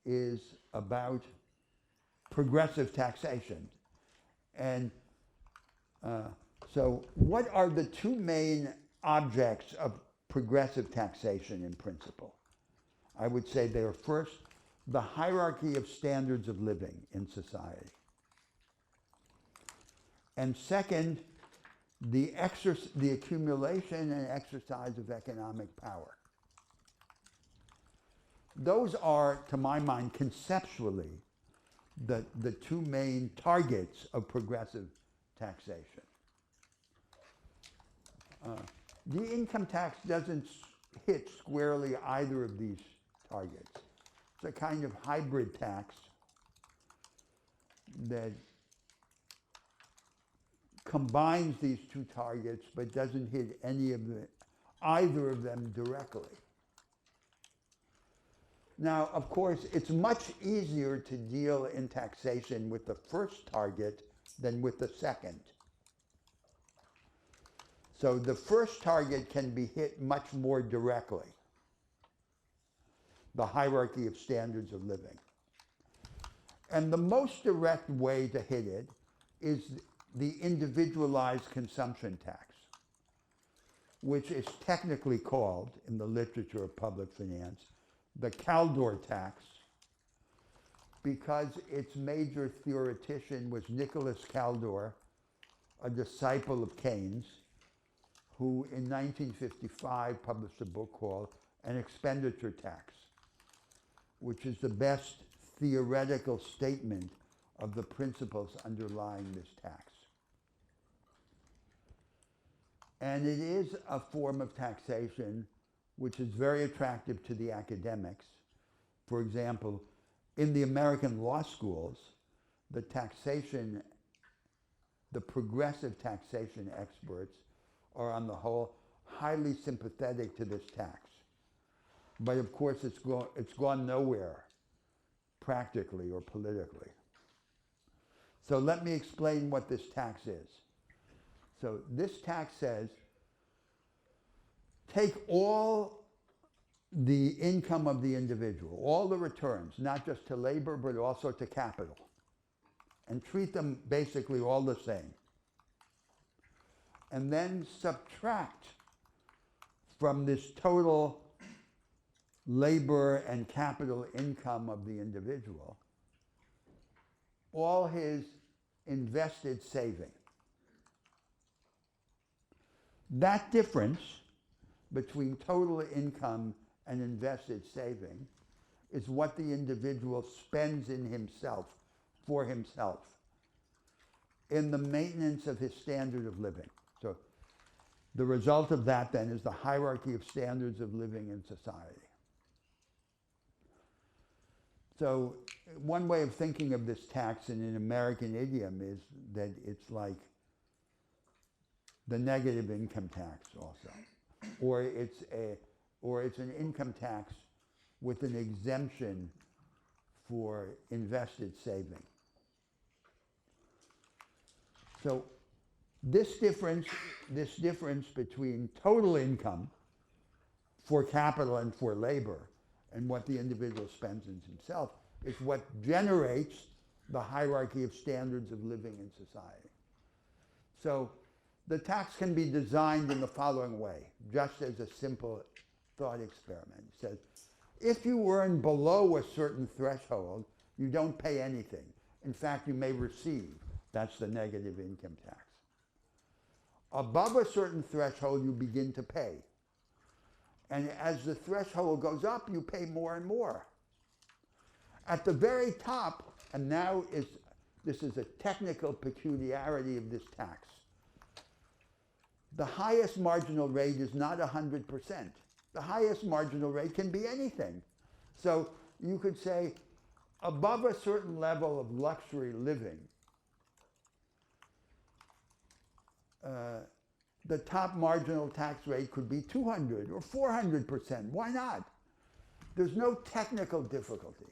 A: is about progressive taxation. And so what are the two main objects of progressive taxation in principle? I would say they are first, the hierarchy of standards of living in society. And second, the accumulation and exercise of economic power. Those are, to my mind, conceptually, the two main targets of progressive taxation. The income tax doesn't hit squarely either of these targets. It's a kind of hybrid tax that combines these two targets but doesn't hit either of them directly. Now, of course, it's much easier to deal in taxation with the first target than with the second. So the first target can be hit much more directly, the hierarchy of standards of living. And the most direct way to hit it is the individualized consumption tax, which is technically called, in the literature of public finance, the Kaldor tax, because its major theoretician was Nicholas Kaldor, a disciple of Keynes, who in 1955 published a book called An Expenditure Tax, which is the best theoretical statement of the principles underlying this tax. And it is a form of taxation which is very attractive to the academics. For example, in the American law schools, the taxation the progressive taxation experts are on the whole highly sympathetic to this tax. But of course it's gone nowhere practically or politically. So let me explain what this tax is. So this tax says, take all the income of the individual, all the returns, not just to labor, but also to capital, and treat them basically all the same. And then subtract from this total labor and capital income of the individual all his invested saving. That difference between total income and invested saving is what the individual spends in himself, for himself, in the maintenance of his standard of living. So the result of that then is the hierarchy of standards of living in society. So one way of thinking of this tax in an American idiom is that it's like the negative income tax also. Or it's an income tax with an exemption for invested saving. So this difference between total income for capital and for labor and what the individual spends in himself is what generates the hierarchy of standards of living in society. So the tax can be designed in the following way, just as a simple thought experiment. It says, if you earn below a certain threshold, you don't pay anything. In fact, you may receive. That's the negative income tax. Above a certain threshold, you begin to pay. And as the threshold goes up, you pay more and more. At the very top, and now this is a technical peculiarity of this tax, the highest marginal rate is not 100%. The highest marginal rate can be anything. So you could say, above a certain level of luxury living, the top marginal tax rate could be 200 or 400%. Why not? There's no technical difficulty.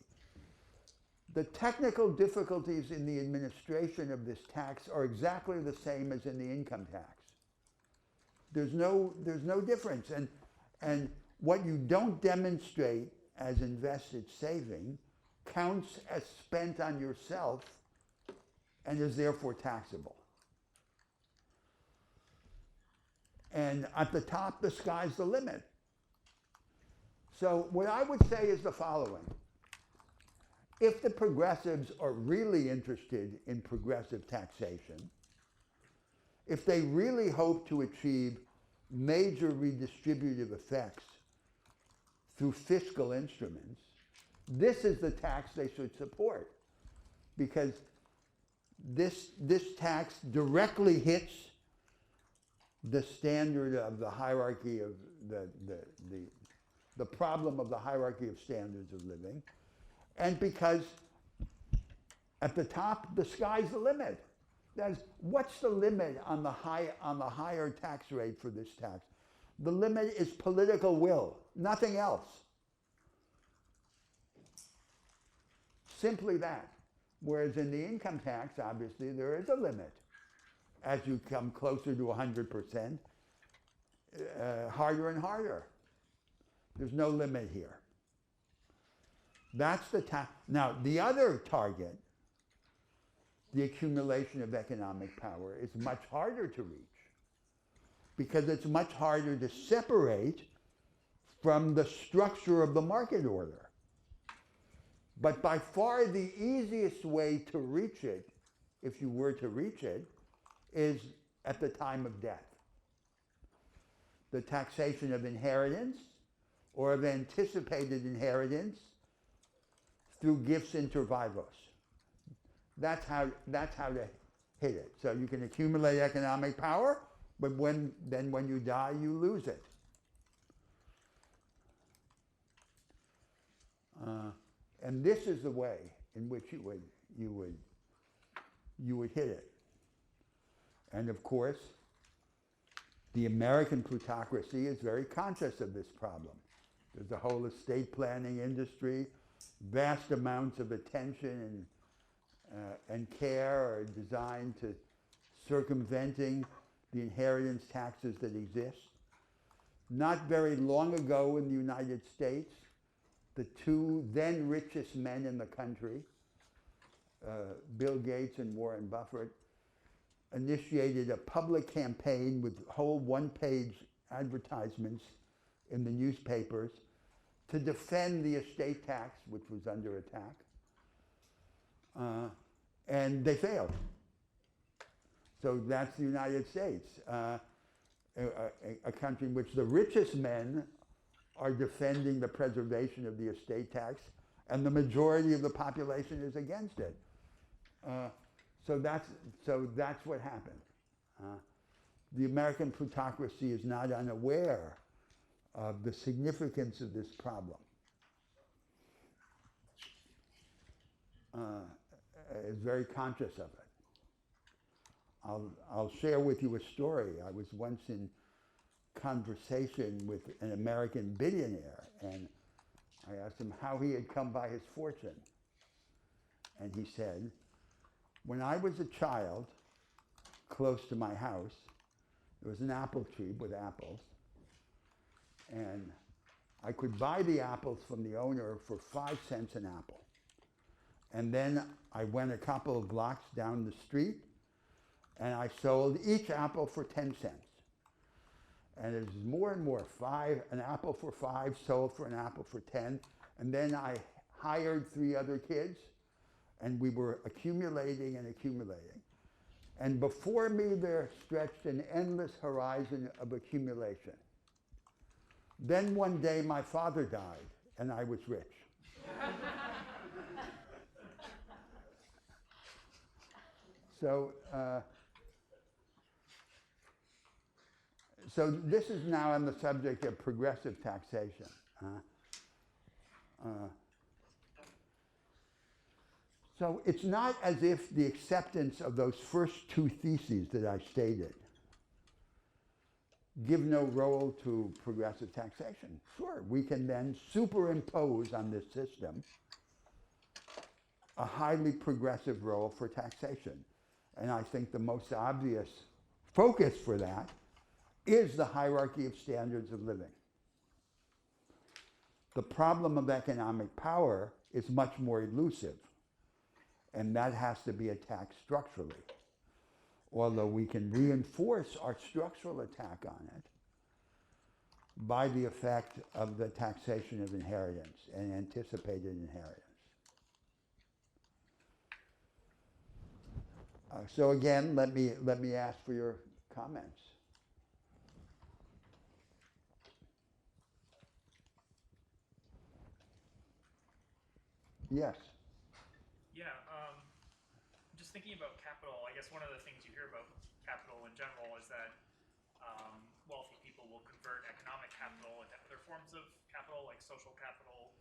A: The technical difficulties in the administration of this tax are exactly the same as in the income tax. There's no difference. And what you don't demonstrate as invested saving counts as spent on yourself and is therefore taxable. And at the top, the sky's the limit. So what I would say is the following. If the progressives are really interested in progressive taxation, if they really hope to achieve major redistributive effects through fiscal instruments, this is the tax they should support, because this tax directly hits the standard of the hierarchy of the problem of the hierarchy of standards of living, and because at the top the sky's the limit. That is, what's the limit on the higher tax rate for this tax? The limit is political will, nothing else. Simply that. Whereas in the income tax, obviously, there is a limit. As you come closer to 100%, harder and harder. There's no limit here. That's the tax. Now, the other target, the accumulation of economic power, is much harder to reach because it's much harder to separate from the structure of the market order. But by far the easiest way to reach it, if you were to reach it, is at the time of death. The taxation of inheritance or of anticipated inheritance through gifts inter vivos. That's how to hit it. So you can accumulate economic power, but when you die, you lose it. And this is the way in which you would hit it. And of course, the American plutocracy is very conscious of this problem. There's a whole estate planning industry, vast amounts of attention and care are designed to circumventing the inheritance taxes that exist. Not very long ago in the United States, the two then richest men in the country, Bill Gates and Warren Buffett, initiated a public campaign with whole one-page advertisements in the newspapers to defend the estate tax, which was under attack. And they failed. So that's the United States, a country in which the richest men are defending the preservation of the estate tax, and the majority of the population is against it. So that's what happened. The American plutocracy is not unaware of the significance of this problem. Is very conscious of it. I'll share with you a story. I was once in conversation with an American billionaire, and I asked him how he had come by his fortune. And he said, when I was a child, close to my house, there was an apple tree with apples, and I could buy the apples from the owner for 5 cents an apple. And then I went a couple of blocks down the street, and I sold each apple for 10 cents. And it was more and more, an apple for 5, sold for an apple for 10. And then I hired 3 other kids, and we were accumulating and accumulating. And before me there stretched an endless horizon of accumulation. Then one day my father died, and I was rich. So this is now on the subject of progressive taxation. So it's not as if the acceptance of those first 2 theses that I stated give no role to progressive taxation. Sure, we can then superimpose on this system a highly progressive role for taxation. And I think the most obvious focus for that is the hierarchy of standards of living. The problem of economic power is much more elusive, and that has to be attacked structurally. Although we can reinforce our structural attack on it by the effect of the taxation of inheritance and anticipated inheritance. So again, let me ask for your comments. Yes.
G: Yeah, just thinking about capital, I guess one of the things you hear about capital in general is that wealthy people will convert economic capital into other forms of capital, like social capital,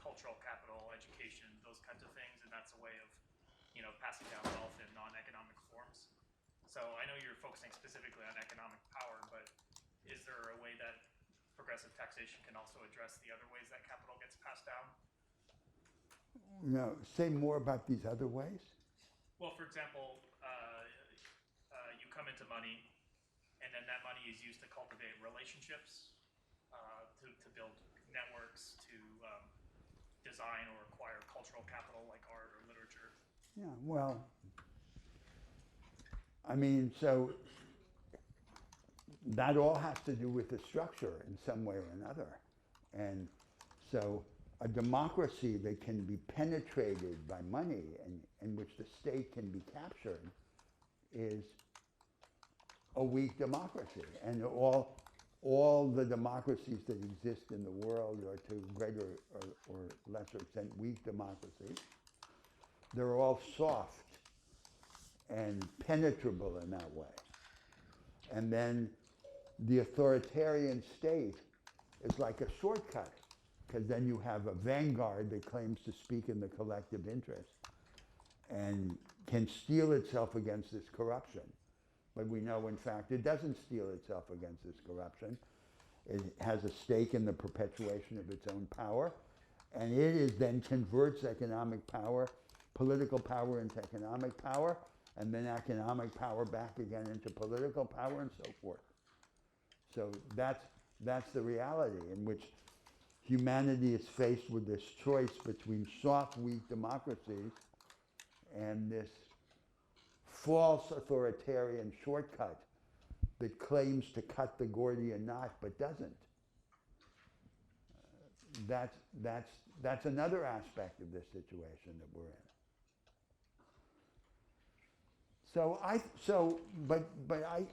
G: cultural capital, education, those kinds of things, and that's a way of, passing down wealth in non-economic forms. So I know you're focusing specifically on economic power, but is there a way that progressive taxation can also address the other ways that capital gets passed down?
A: No, say more about these other ways.
G: Well, for example, you come into money, and then that money is used to cultivate relationships, to build networks, to design or acquire cultural capital like art or literature.
A: Yeah, well, I mean, so that all has to do with the structure in some way or another. And so a democracy that can be penetrated by money and in which the state can be captured is a weak democracy. And all the democracies that exist in the world are to greater or lesser extent weak democracies. They're all soft and penetrable in that way. And then the authoritarian state is like a shortcut, because then you have a vanguard that claims to speak in the collective interest and can steel itself against this corruption. but we know, in fact, it doesn't steel itself against this corruption. It has a stake in the perpetuation of its own power, and it is then converts economic power, political power into economic power, and then economic power back again into political power, and so forth. So that's the reality in which humanity is faced with this choice between soft, weak democracies and this false authoritarian shortcut that claims to cut the Gordian knot but doesn't. That's another aspect of this situation that we're in.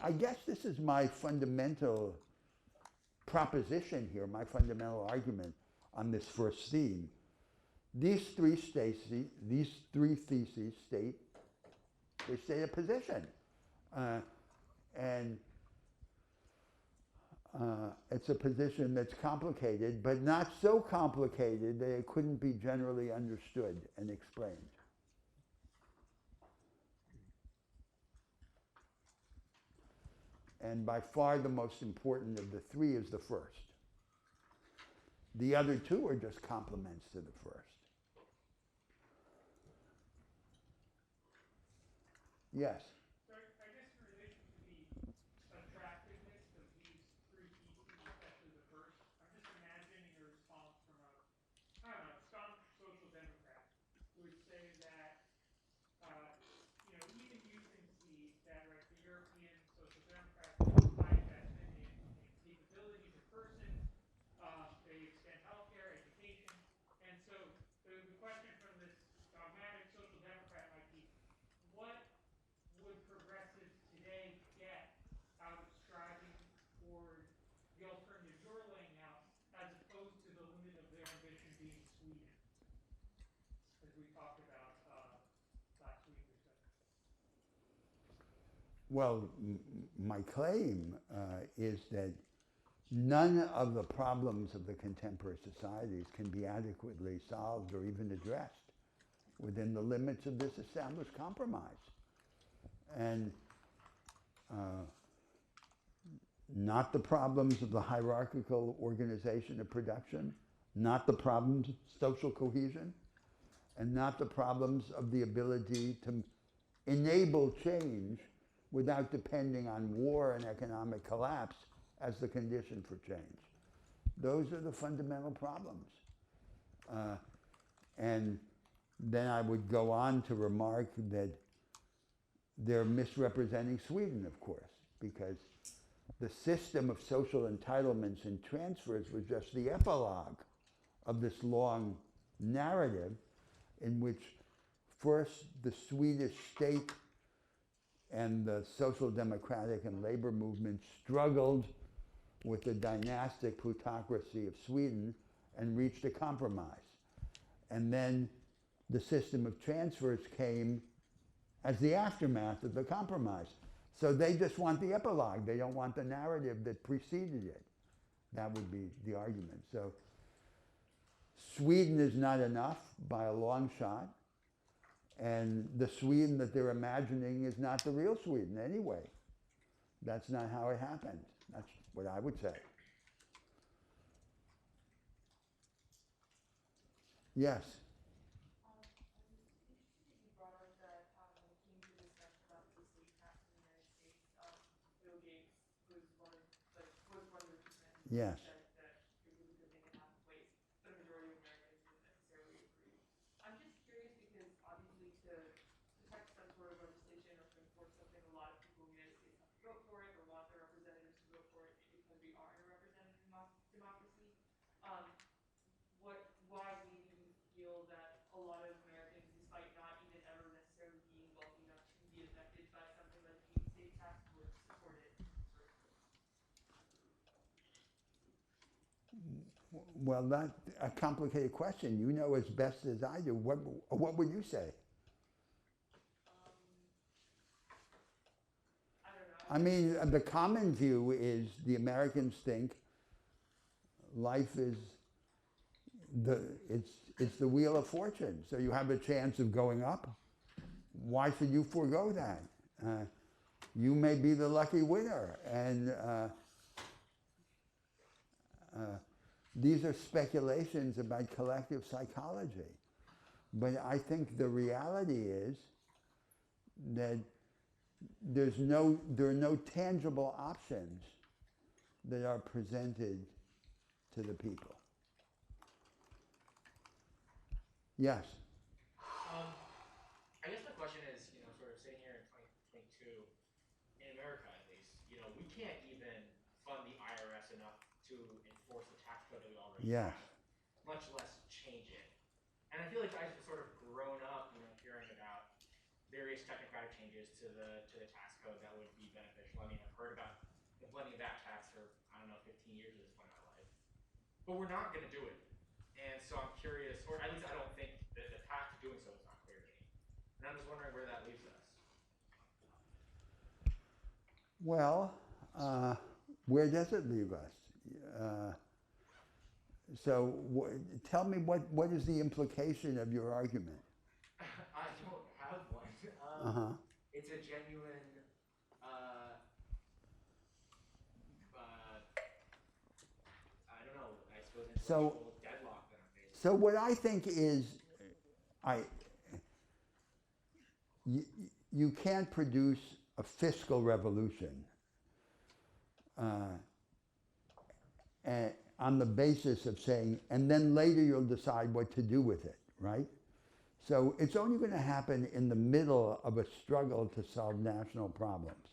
A: I guess this is my fundamental proposition here, my fundamental argument on this first theme. These three theses state a position, and it's a position that's complicated, but not so complicated that it couldn't be generally understood and explained. And by far the most important of the three is the first. The other two are just complements to the first. Yes?
H: So I guess in relation to the attractiveness of these three pieces, especially the first, I'm just imagining a response from I don't know, staunch social democrat who would say that, even you can see that, right, the European social democrats have high investment in capabilities of persons, they extend healthcare, education, and so the question from this dogmatic social democrat might be, what would progressives today get out of striving toward the alternative you're laying out, as opposed to the limit of their ambition being Sweden, as we talked about last week or so?
A: Well, my claim is that none of the problems of the contemporary societies can be adequately solved or even addressed within the limits of this established compromise. And not the problems of the hierarchical organization of production, not the problems of social cohesion, and not the problems of the ability to enable change without depending on war and economic collapse as the condition for change. Those are the fundamental problems. And then I would go on to remark that they're misrepresenting Sweden, of course, because the system of social entitlements and transfers was just the epilogue of this long narrative in which first the Swedish state and the social democratic and labor movement struggled with the dynastic plutocracy of Sweden and reached a compromise. And then the system of transfers came as the aftermath of the compromise. So they just want the epilogue. They don't want the narrative that preceded it. That would be the argument. So Sweden is not enough by a long shot. And the Sweden that they're imagining is not the real Sweden anyway. That's not how it happened. That's what I would say. Yes?
B: I was interested that you brought up that when it came to the discussion about the estate tax in the United States, Bill Gates was one of the representatives
A: Yes.
B: that it was a good thing to have in place, but a majority of Americans didn't necessarily agree. I'm just curious because obviously to protect some sort of legislation or to enforce something, a lot of people in the United States have to vote for it or want their representatives to vote for it because we are in a representative democracy. Why do you feel that a lot of Americans, despite not even ever necessarily being wealthy enough to be affected by something like the estate tax, would support it?
A: Well, that's a complicated question. You know as best as I do. What would you say?
B: I don't know.
A: I mean, the common view is the Americans think life is it's the wheel of fortune. So you have a chance of going up. Why should you forego that? you may be the lucky winner. And these are speculations about collective psychology. But I think the reality is that there are no tangible options that are presented to the people. Yes.
I: I guess my question is, sort of sitting here in 2022, in America at least, we can't even fund the IRS enough to enforce the tax code that we already
A: Yes.
I: have, much less change it. And I feel like I've sort of grown up, hearing about various technocratic changes to the tax code that would be beneficial. I mean, I've heard about implementing that tax for, 15 years at this point in my life. But we're not going to do it. And so I'm curious, or at least I don't think that the path to doing so is not clear to me. And I'm just wondering where that leaves us.
A: Well, where does it leave us? So tell me what is the implication of your argument?
I: I don't have one. It's a genuine, I don't know, I suppose intellectual deadlock that I'm facing.
A: So what I think is, you can't produce a fiscal revolution on the basis of saying, and then later you'll decide what to do with it, right? So it's only going to happen in the middle of a struggle to solve national problems.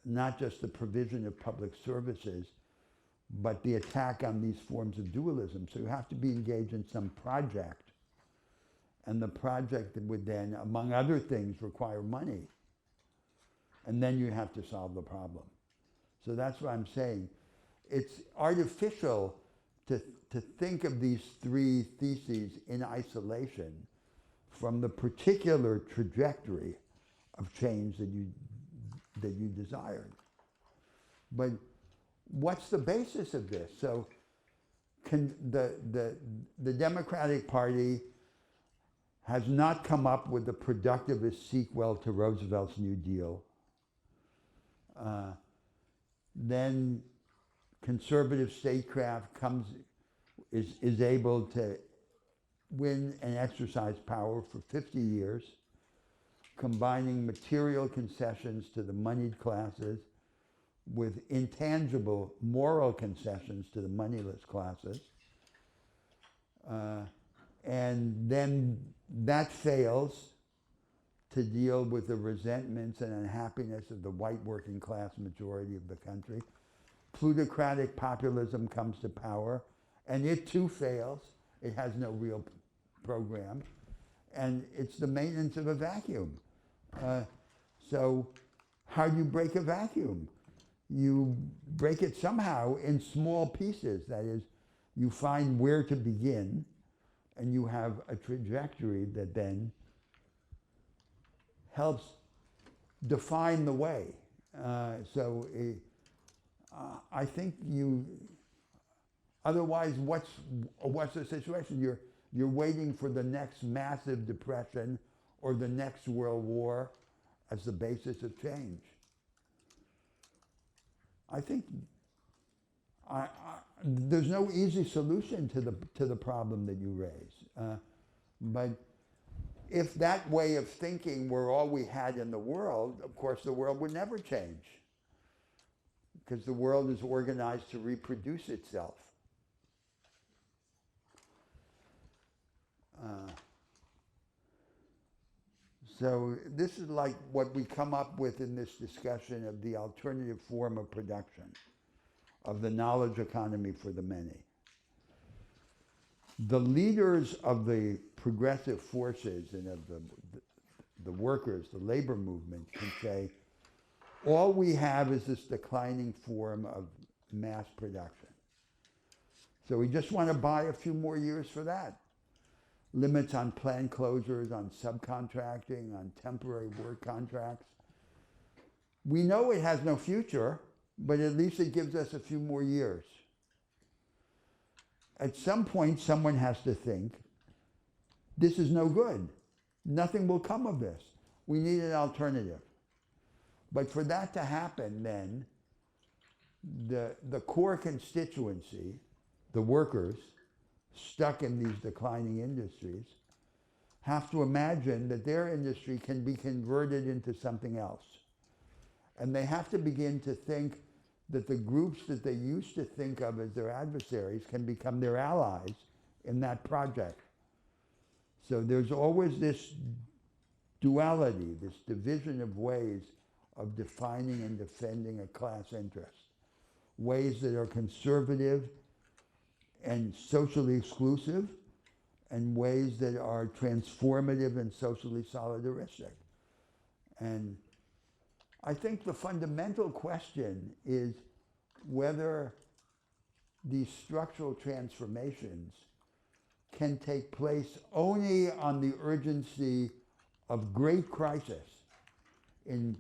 A: Not just the provision of public services, but the attack on these forms of dualism. So you have to be engaged in some project. And the project would then, among other things, require money. And then you have to solve the problem. So that's what I'm saying. It's artificial to think of these three theses in isolation from the particular trajectory of change that you desired. But what's the basis of this? So can the Democratic Party has not come up with the productivist sequel to Roosevelt's New Deal. Then conservative statecraft is able to win and exercise power for 50 years, combining material concessions to the moneyed classes with intangible moral concessions to the moneyless classes. And then that fails to deal with the resentments and unhappiness of the white working class majority of the country. Plutocratic populism comes to power, and it too fails. It has no real program, and it's the maintenance of a vacuum. So how do you break a vacuum? You break it somehow in small pieces. That is, you find where to begin, and you have a trajectory that then helps define the way. I think otherwise what's the situation? You're waiting for the next massive depression or the next world war as the basis of change. I think there's no easy solution to the problem that you raise. But if that way of thinking were all we had in the world, of course the world would never change, because the world is organized to reproduce itself. So this is like what we come up with in this discussion of the alternative form of production, of the knowledge economy for the many. The leaders of the progressive forces and of the workers, the labor movement, can say, all we have is this declining form of mass production. So we just want to buy a few more years for that. Limits on plant closures, on subcontracting, on temporary work contracts. We know it has no future, but at least it gives us a few more years. At some point, someone has to think, this is no good. Nothing will come of this. We need an alternative. But for that to happen, then, the core constituency, the workers stuck in these declining industries, have to imagine that their industry can be converted into something else. And they have to begin to think that the groups that they used to think of as their adversaries can become their allies in that project. So there's always this duality, this division of ways of defining and defending a class interest. Ways that are conservative and socially exclusive, and ways that are transformative and socially solidaristic. And I think the fundamental question is whether these structural transformations can take place only on the urgency of great crisis in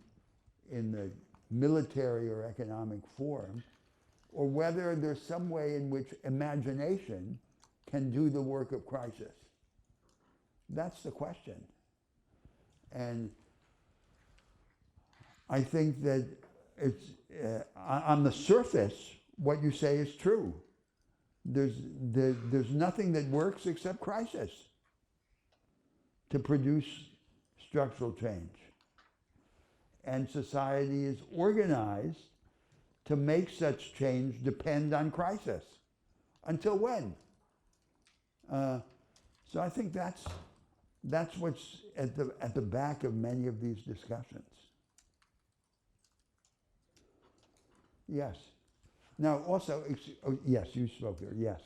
A: the military or economic form, or whether there's some way in which imagination can do the work of crisis. That's the question. And I think that it's, on the surface, what you say is true. There's nothing that works except crisis to produce structural change. And society is organized to make such change depend on crisis. Until when? So I think that's what's at the back of many of these discussions. Yes. Now also, yes, you spoke there. Yes.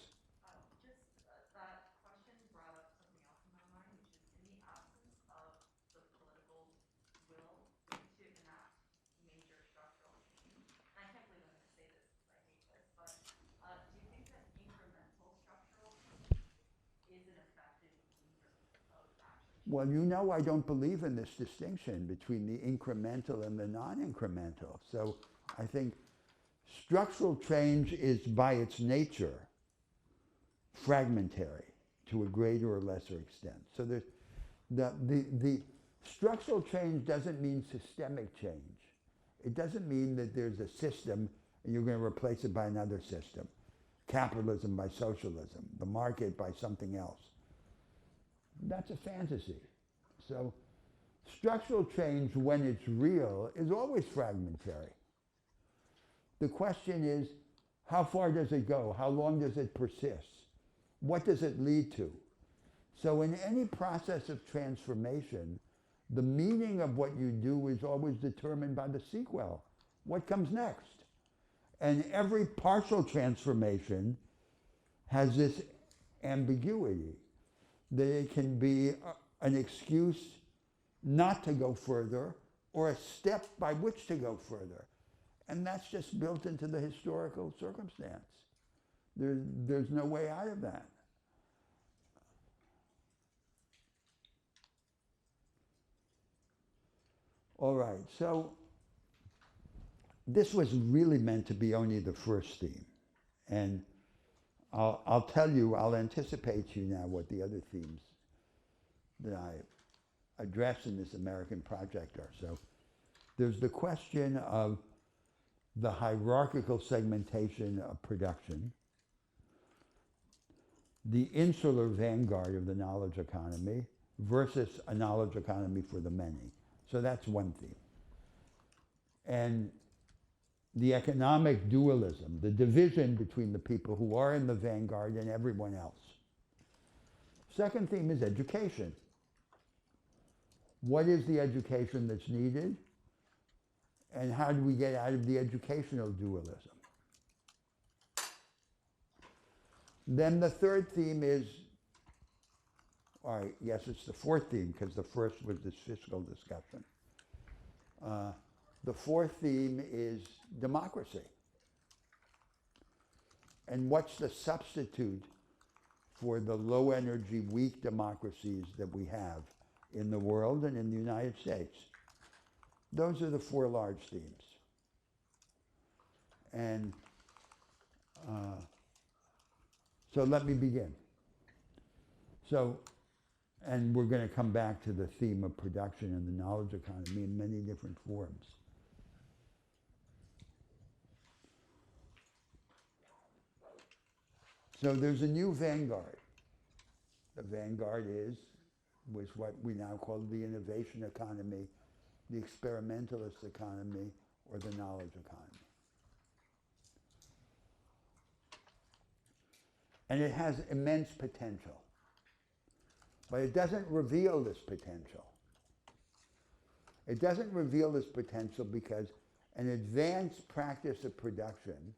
B: That question brought up something else in my mind, which is in the absence of the political will to enact major structural change, and I can't believe I'm going to say this because I hate this, but do you think that incremental structural change is an effective means of action?
A: Well, you know I don't believe in this distinction between the incremental and the non-incremental. So I think structural change is by its nature fragmentary to a greater or lesser extent. So the structural change doesn't mean systemic change. It doesn't mean that there's a system and you're going to replace it by another system. Capitalism by socialism, the market by something else. That's a fantasy. So structural change, when it's real, is always fragmentary. The question is, how far does it go? How long does it persist? What does it lead to? So in any process of transformation, the meaning of what you do is always determined by the sequel. What comes next? And every partial transformation has this ambiguity, that it can be an excuse not to go further or a step by which to go further. And that's just built into the historical circumstance. There's no way out of that. All right, so this was really meant to be only the first theme. And I'll tell you, I'll anticipate you now what the other themes that I address in this American project are. So there's the question of the hierarchical segmentation of production, the insular vanguard of the knowledge economy versus a knowledge economy for the many. So that's one theme. And the economic dualism, the division between the people who are in the vanguard and everyone else. Second theme is education. What is the education that's needed? And how do we get out of the educational dualism? Then the third theme is, all right, yes, it's the fourth theme because the first was this fiscal discussion. The fourth theme is democracy. And what's the substitute for the low energy, weak democracies that we have in the world and in the United States? Those are the four large themes. And so let me begin. So And we're going to come back to the theme of production and the knowledge economy in many different forms. So there's a new vanguard. The vanguard was what we now call the innovation economy, the experimentalist economy, or the knowledge economy. And it has immense potential. But it doesn't reveal this potential. It doesn't reveal this potential because an advanced practice of production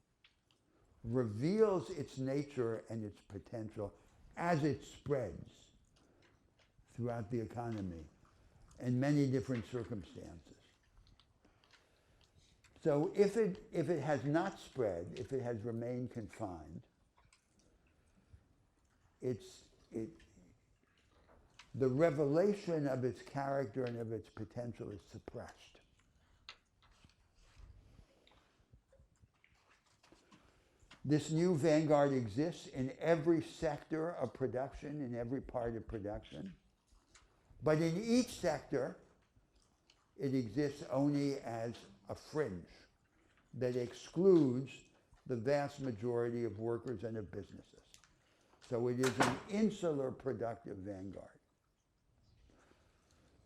A: reveals its nature and its potential as it spreads throughout the economy in many different circumstances. So if it has not spread, if it has remained confined, the revelation of its character and of its potential is suppressed. This new vanguard exists in every sector of production, in every part of production. But in each sector, it exists only as a fringe that excludes the vast majority of workers and of businesses. So it is an insular productive vanguard,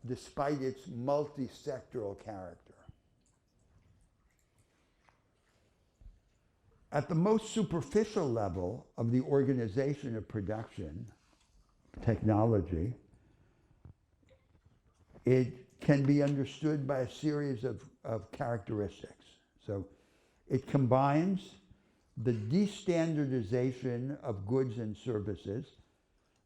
A: despite its multi-sectoral character. At the most superficial level of the organization of production, technology, it can be understood by a series of characteristics. So it combines the destandardization of goods and services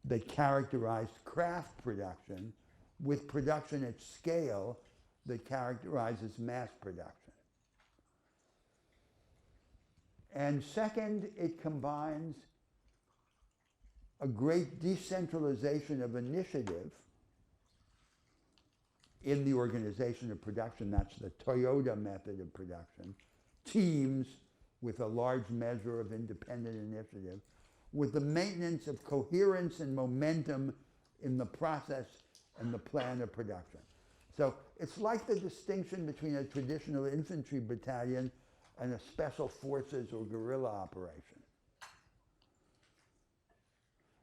A: that characterized craft production with production at scale that characterizes mass production. And second, it combines a great decentralization of initiative in the organization of production. That's the Toyota method of production. Teams with a large measure of independent initiative, with the maintenance of coherence and momentum in the process and the plan of production. So it's like the distinction between a traditional infantry battalion and a special forces or guerrilla operation.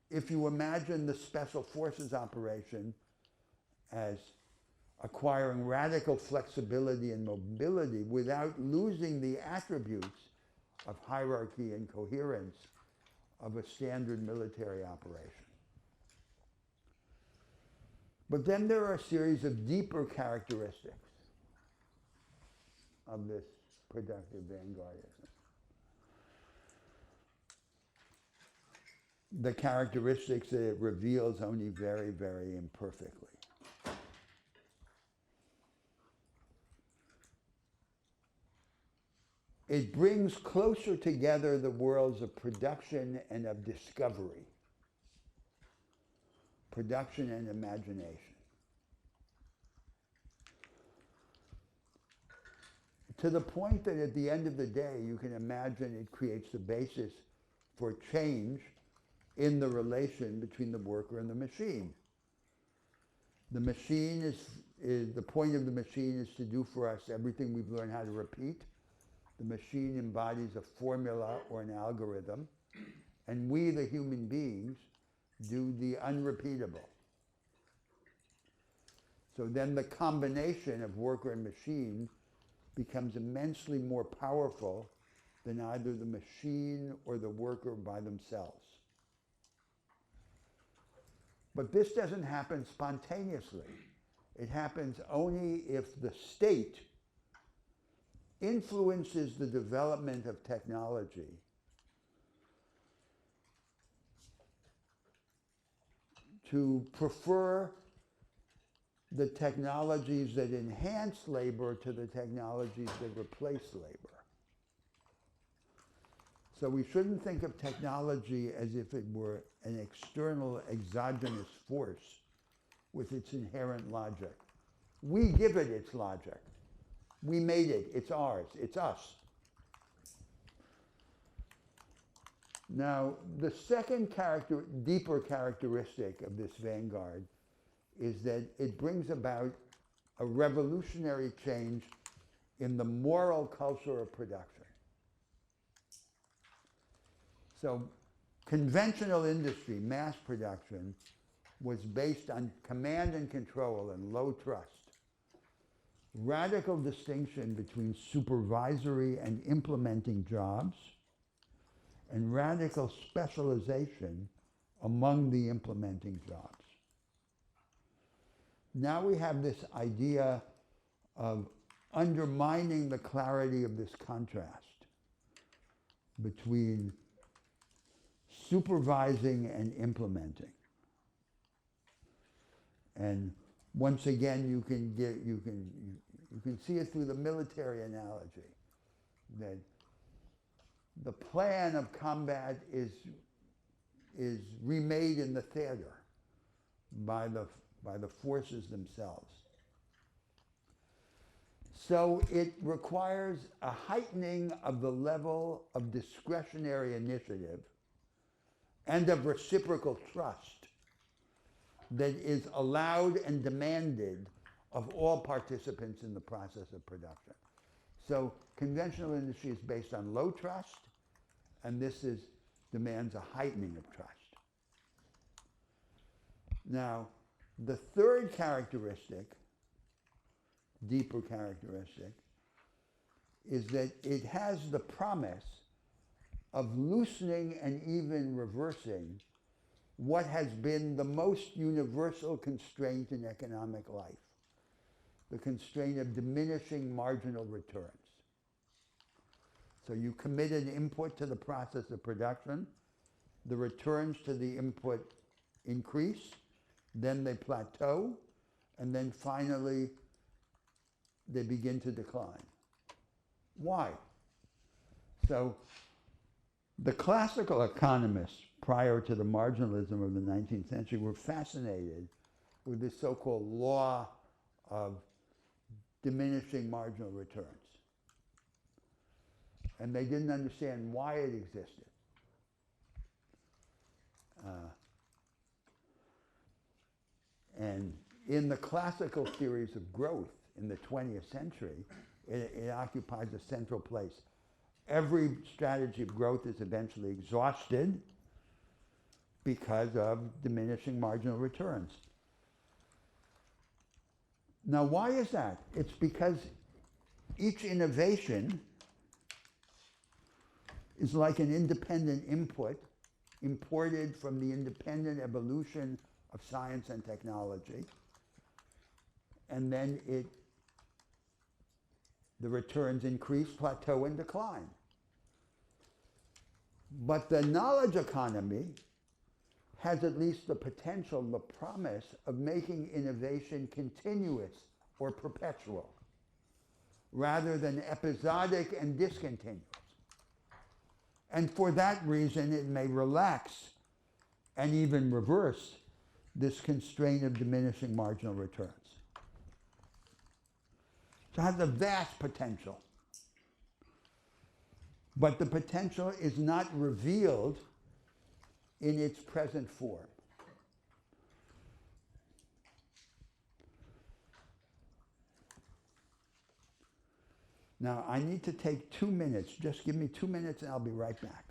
A: If you imagine the special forces operation as acquiring radical flexibility and mobility without losing the attributes of hierarchy and coherence of a standard military operation. But then there are a series of deeper characteristics of this productive vanguardism. The characteristics that it reveals only very, very imperfectly. It brings closer together the worlds of production and of discovery, production and imagination. To the point that at the end of the day, you can imagine it creates the basis for change in the relation between the worker and the machine. The machine is the point of the machine is to do for us everything we've learned how to repeat. The machine embodies a formula or an algorithm, and we, the human beings, do the unrepeatable. So then the combination of worker and machine becomes immensely more powerful than either the machine or the worker by themselves. But this doesn't happen spontaneously. It happens only if the state influences the development of technology to prefer the technologies that enhance labor to the technologies that replace labor. So we shouldn't think of technology as if it were an external exogenous force with its inherent logic. We give it its logic. We made it. It's ours. It's us. Now, the second deeper characteristic of this vanguard is that it brings about a revolutionary change in the moral culture of production. So conventional industry, mass production, was based on command and control and low trust. Radical distinction between supervisory and implementing jobs, and radical specialization among the implementing jobs. Now we have this idea of undermining the clarity of this contrast between supervising and implementing. And once again, you can see it through the military analogy, that the plan of combat is remade in the theater by the forces themselves. So it requires a heightening of the level of discretionary initiative and of reciprocal trust that is allowed and demanded of all participants in the process of production. So conventional industry is based on low trust, and this demands a heightening of trust. Now, the third characteristic, deeper characteristic, is that it has the promise of loosening and even reversing what has been the most universal constraint in economic life, the constraint of diminishing marginal returns. So you commit an input to the process of production, the returns to the input increase, then they plateau, and then finally they begin to decline. Why? So the classical economists prior to the marginalism of the 19th century were fascinated with this so-called law of diminishing marginal returns. And they didn't understand why it existed. And in the classical theories of growth in the 20th century, it occupies a central place. Every strategy of growth is eventually exhausted because of diminishing marginal returns. Now, why is that? It's because each innovation is like an independent input imported from the independent evolution of science and technology, and then the returns increase, plateau, and decline. But the knowledge economy has at least the potential, the promise of making innovation continuous or perpetual, rather than episodic and discontinuous. And for that reason, it may relax and even reverse this constraint of diminishing marginal returns. So it has a vast potential. But the potential is not revealed in its present form. Now, I need to take 2 minutes. Just give me 2 minutes and I'll be right back.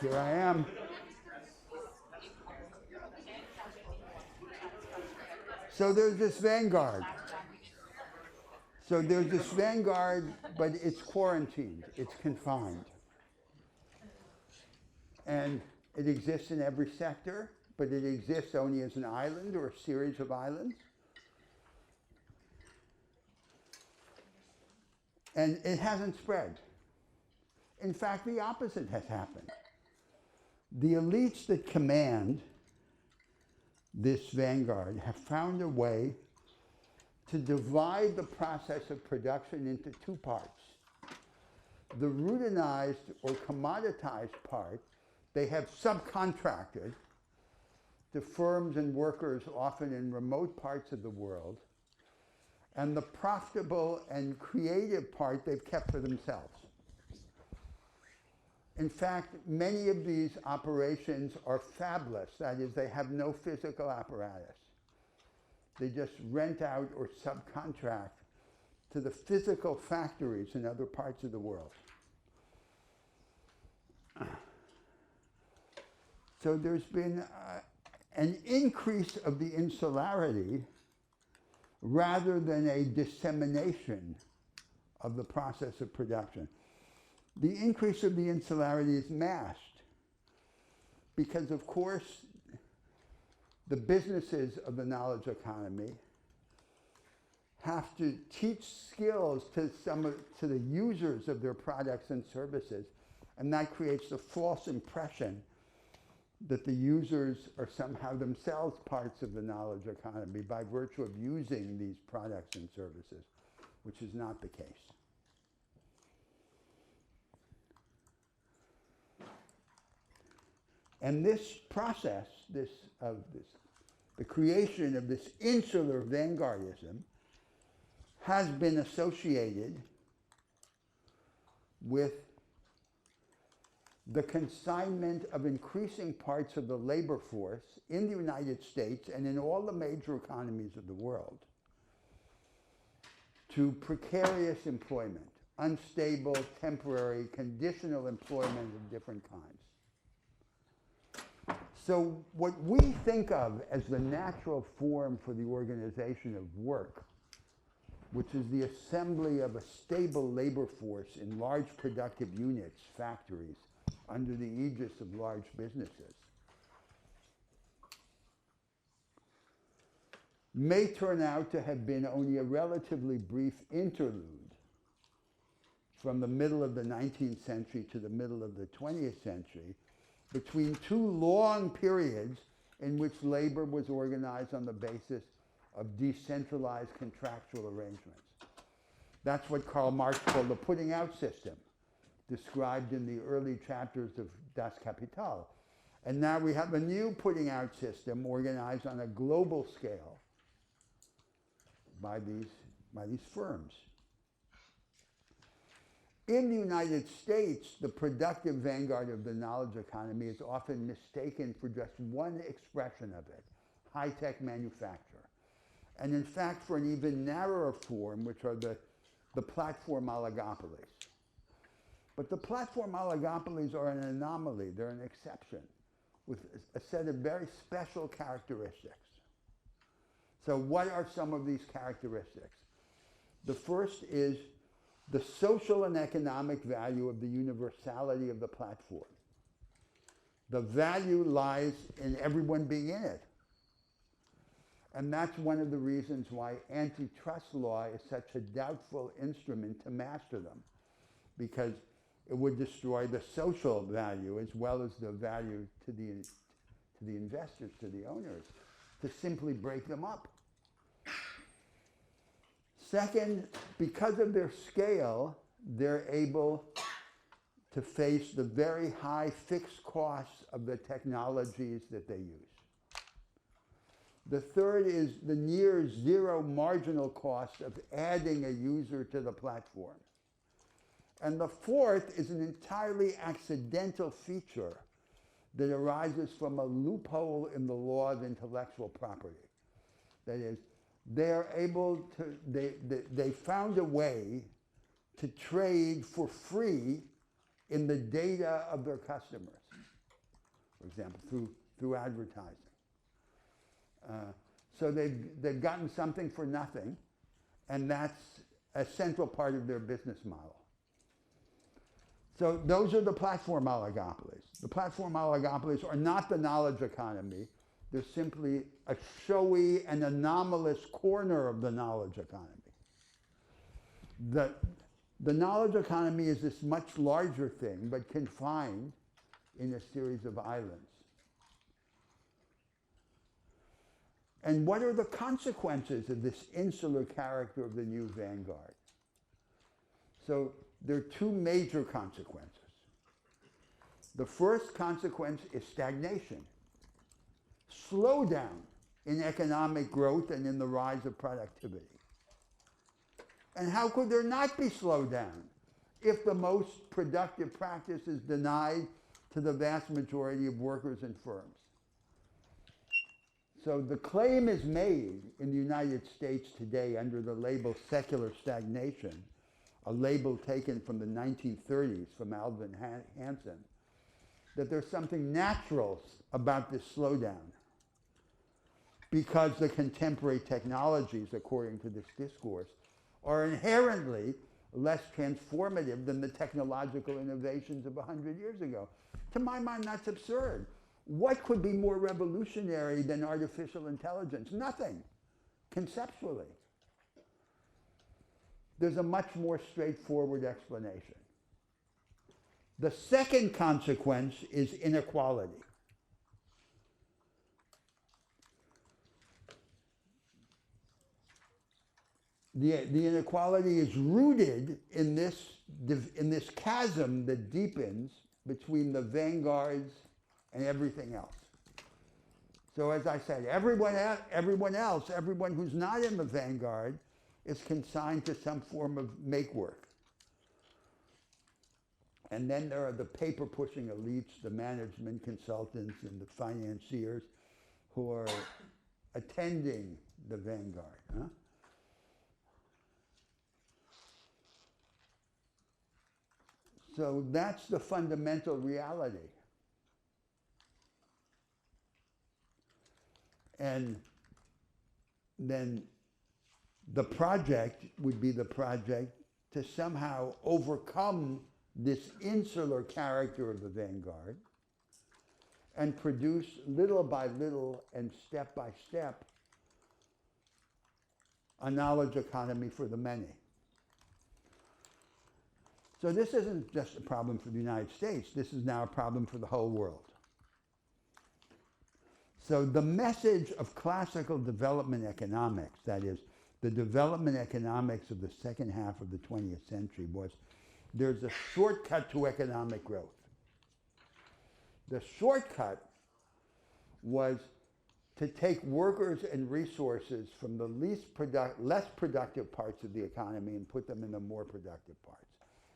A: Here I am. So there's this vanguard. But it's quarantined, it's confined. And it exists in every sector, but it exists only as an island or a series of islands. And it hasn't spread. In fact, the opposite has happened. The elites that command this vanguard have found a way to divide the process of production into two parts. The routinized or commoditized part, they have subcontracted to firms and workers often in remote parts of the world, and the profitable and creative part they've kept for themselves. In fact, many of these operations are fabless, that is, they have no physical apparatus. They just rent out or subcontract to the physical factories in other parts of the world. So there's been an increase of the insularity rather than a dissemination of the process of production. The increase of the insularity is masked because, of course, the businesses of the knowledge economy have to teach skills to the users of their products and services, and that creates the false impression that the users are somehow themselves parts of the knowledge economy by virtue of using these products and services, which is not the case. And this process, the creation of this insular vanguardism has been associated with the consignment of increasing parts of the labor force in the United States and in all the major economies of the world to precarious employment, unstable, temporary, conditional employment of different kinds. So what we think of as the natural form for the organization of work, which is the assembly of a stable labor force in large productive units, factories, under the aegis of large businesses, may turn out to have been only a relatively brief interlude from the middle of the 19th century to the middle of the 20th century, between two long periods in which labor was organized on the basis of decentralized contractual arrangements. That's what Karl Marx called the putting out system, described in the early chapters of Das Kapital. And now we have a new putting out system organized on a global scale by these firms. In the United States, the productive vanguard of the knowledge economy is often mistaken for just one expression of it, high-tech manufacture. And in fact, for an even narrower form, which are the platform oligopolies. But the platform oligopolies are an anomaly, they're an exception, with a set of very special characteristics. So what are some of these characteristics? The first is the social and economic value of the universality of the platform. The value lies in everyone being in it. And that's one of the reasons why antitrust law is such a doubtful instrument to master them, because it would destroy the social value as well as the value to the investors, to the owners, to simply break them up. Second, because of their scale, they're able to face the very high fixed costs of the technologies that they use. The third is the near zero marginal cost of adding a user to the platform. And the fourth is an entirely accidental feature that arises from a loophole in the law of intellectual property. That is, they're able to, they found a way to trade for free in the data of their customers, for example, through advertising. So they've gotten something for nothing, and that's a central part of their business model. So those are the platform oligopolies. The platform oligopolies are not the knowledge economy. They're simply a showy and anomalous corner of the knowledge economy. The knowledge economy is this much larger thing, but confined in a series of islands. And what are the consequences of this insular character of the new vanguard? So there are two major consequences. The first consequence is stagnation, slowdown in economic growth and in the rise of productivity. And how could there not be slowdown if the most productive practice is denied to the vast majority of workers and firms? So the claim is made in the United States today under the label secular stagnation, a label taken from the 1930s from Alvin Hansen, that there's something natural about this slowdown because the contemporary technologies, according to this discourse, are inherently less transformative than the technological innovations of 100 years ago. To my mind, that's absurd. What could be more revolutionary than artificial intelligence? Nothing, conceptually. There's a much more straightforward explanation. The second consequence is inequality. The inequality is rooted in this chasm that deepens between the vanguards and everything else. So as I said, everyone else, everyone who's not in the vanguard, is consigned to some form of make-work. And then there are the paper-pushing elites, the management consultants and the financiers who are attending the vanguard. Huh? So that's the fundamental reality. And then the project would be the project to somehow overcome this insular character of the vanguard and produce little by little and step by step a knowledge economy for the many. So this isn't just a problem for the United States, this is now a problem for the whole world. So the message of classical development economics, that is, the development economics of the second half of the 20th century, was there's a shortcut to economic growth. The shortcut was to take workers and resources from the less productive parts of the economy and put them in the more productive parts.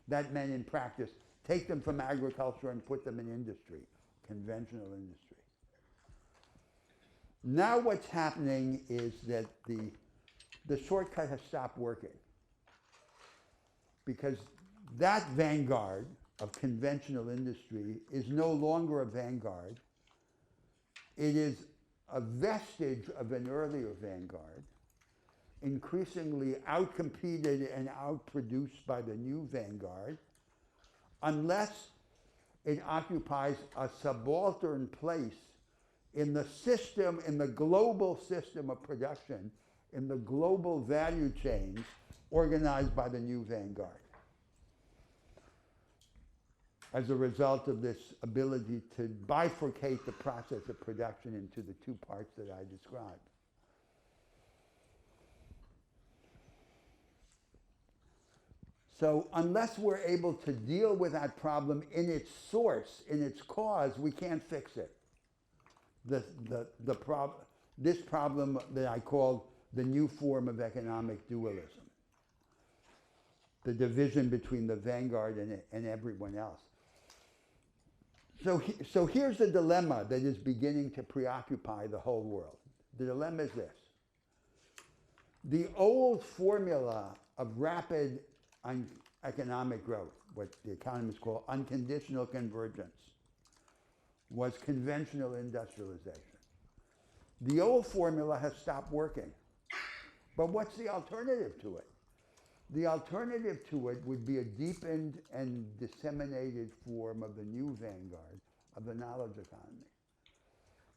A: That meant in practice, take them from agriculture and put them in industry, conventional industry. Now what's happening is that the shortcut has stopped working because that vanguard of conventional industry is no longer a vanguard. It is a vestige of an earlier vanguard, increasingly outcompeted and outproduced by the new vanguard, unless it occupies a subaltern place in the system, in the global system of production, in the global value chains organized by the new vanguard. As a result of this ability to bifurcate the process of production into the two parts that I described. So unless we're able to deal with that problem in its source, in its cause, we can't fix it. This problem that I called the new form of economic dualism, the division between the vanguard and everyone else. So here's the dilemma that is beginning to preoccupy the whole world. The dilemma is this. The old formula of rapid economic growth, what the economists call unconditional convergence, was conventional industrialization. The old formula has stopped working. But what's the alternative to it? The alternative to it would be a deepened and disseminated form of the new vanguard of the knowledge economy.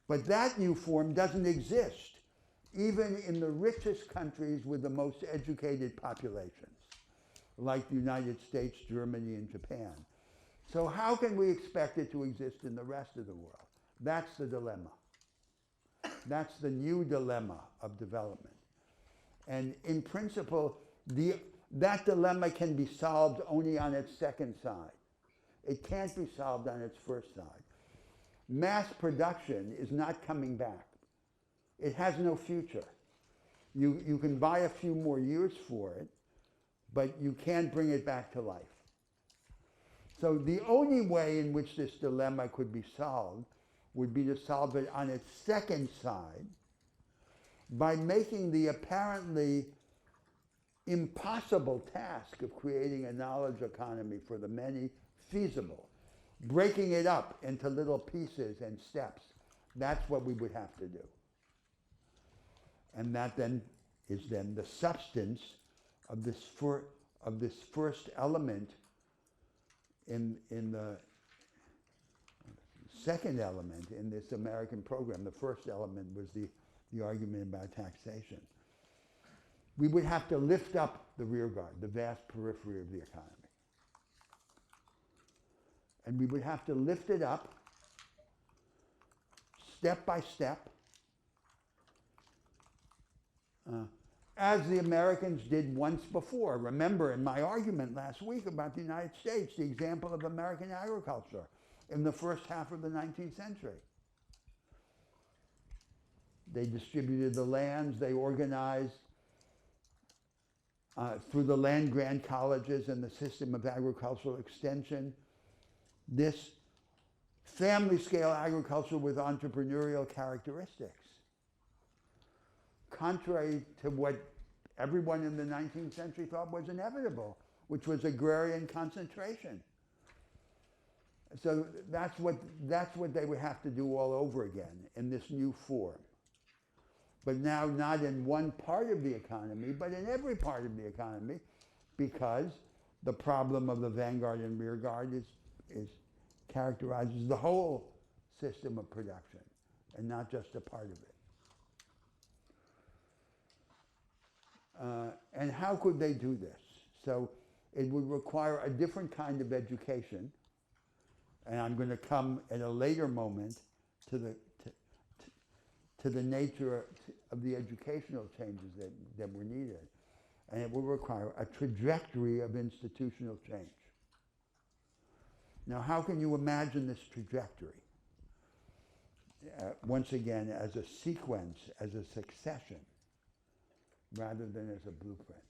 A: But that new form doesn't exist, even in the richest countries with the most educated populations, like the United States, Germany, and Japan. So how can we expect it to exist in the rest of the world? That's the dilemma. That's the new dilemma of development. And in principle, that dilemma can be solved only on its second side. It can't be solved on its first side. Mass production is not coming back. It has no future. You can buy a few more years for it, but you can't bring it back to life. So the only way in which this dilemma could be solved would be to solve it on its second side by making the apparently impossible task of creating a knowledge economy for the many feasible, breaking it up into little pieces and steps. That's what we would have to do. And that then is then the substance of this first element in the second element in this American program. The first element was the argument about taxation. We would have to lift up the rearguard, the vast periphery of the economy. And we would have to lift it up step by step, as the Americans did once before. Remember in my argument last week about the United States, the example of American agriculture in the first half of the 19th century. They distributed the lands, they organized through the land-grant colleges and the system of agricultural extension, this family-scale agriculture with entrepreneurial characteristics, contrary to what everyone in the 19th century thought was inevitable, which was agrarian concentration. So that's what they would have to do all over again in this new form. But now not in one part of the economy, but in every part of the economy, because the problem of the vanguard and rearguard characterizes the whole system of production and not just a part of And how could they do this? So it would require a different kind of education, and I'm going to come at a later moment to the nature of the educational changes that were needed. And it will require a trajectory of institutional change. Now, how can you imagine this trajectory? Once again, as a sequence, as a succession, rather than as a blueprint.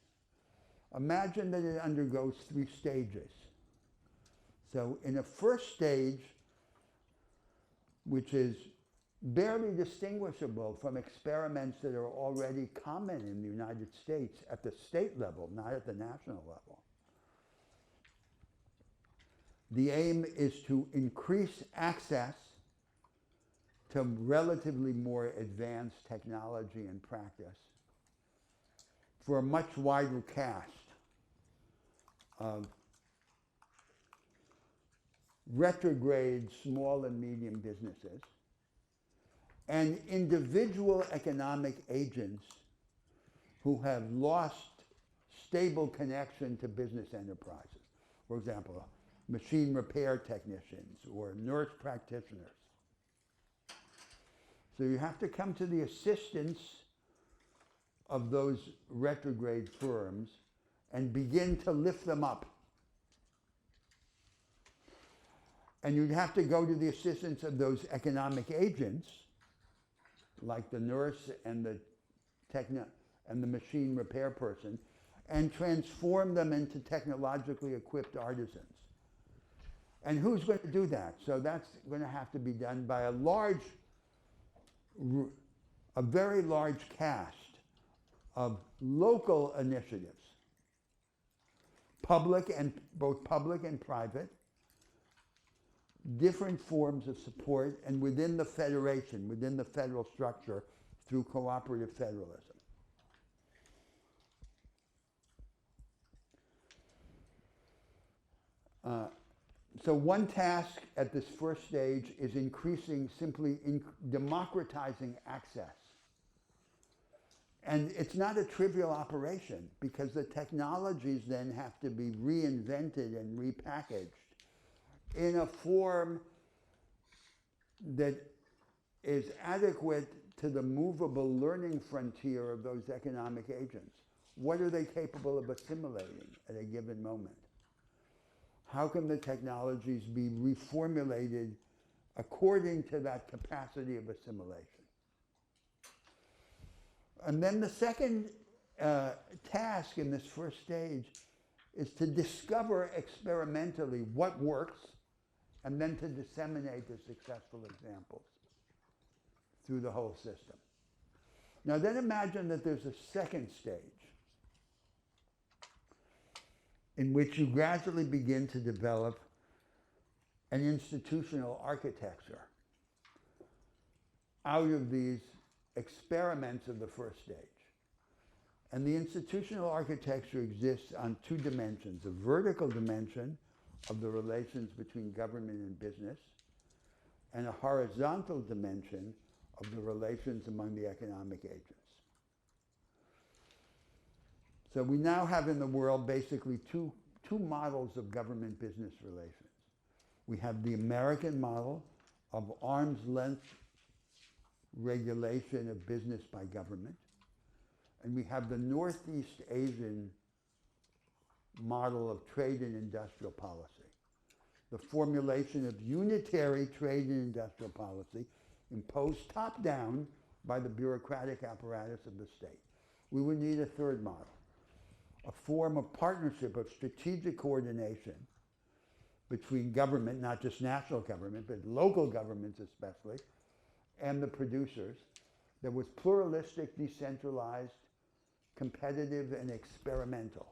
A: Imagine that it undergoes 3 stages. So in a first stage, which is barely distinguishable from experiments that are already common in the United States at the state level, not at the national level. The aim is to increase access to relatively more advanced technology and practice for a much wider cast of retrograde small and medium businesses and individual economic agents who have lost stable connection to business enterprises. For example, machine repair technicians or nurse practitioners. So you have to come to the assistance of those retrograde firms and begin to lift them up. And you'd have to go to the assistance of those economic agents, like the nurse and the machine repair person, and transform them into technologically equipped artisans. And who's going to do that? So that's going to have to be done by a very large cast of local initiatives, both public and private, different forms of support, and within the federation, within the federal structure, through cooperative federalism. So one task at this first stage is simply democratizing access. And it's not a trivial operation because the technologies then have to be reinvented and repackaged in a form that is adequate to the movable learning frontier of those economic agents. What are they capable of assimilating at a given moment? How can the technologies be reformulated according to that capacity of assimilation? And then the second task in this first stage is to discover experimentally what works and then to disseminate the successful examples through the whole system. Now then imagine that there's a second stage in which you gradually begin to develop an institutional architecture out of these experiments of the first stage. And the institutional architecture exists on 2 dimensions: a vertical dimension of the relations between government and business, and a horizontal dimension of the relations among the economic agents. So we now have in the world basically two models of government-business relations. We have the American model of arm's length regulation of business by government, and we have the Northeast Asian model of trade and industrial policy. The formulation of unitary trade and industrial policy imposed top-down by the bureaucratic apparatus of the state. We would need a third model, a form of partnership of strategic coordination between government, not just national government, but local governments especially, and the producers, that was pluralistic, decentralized, competitive, and experimental.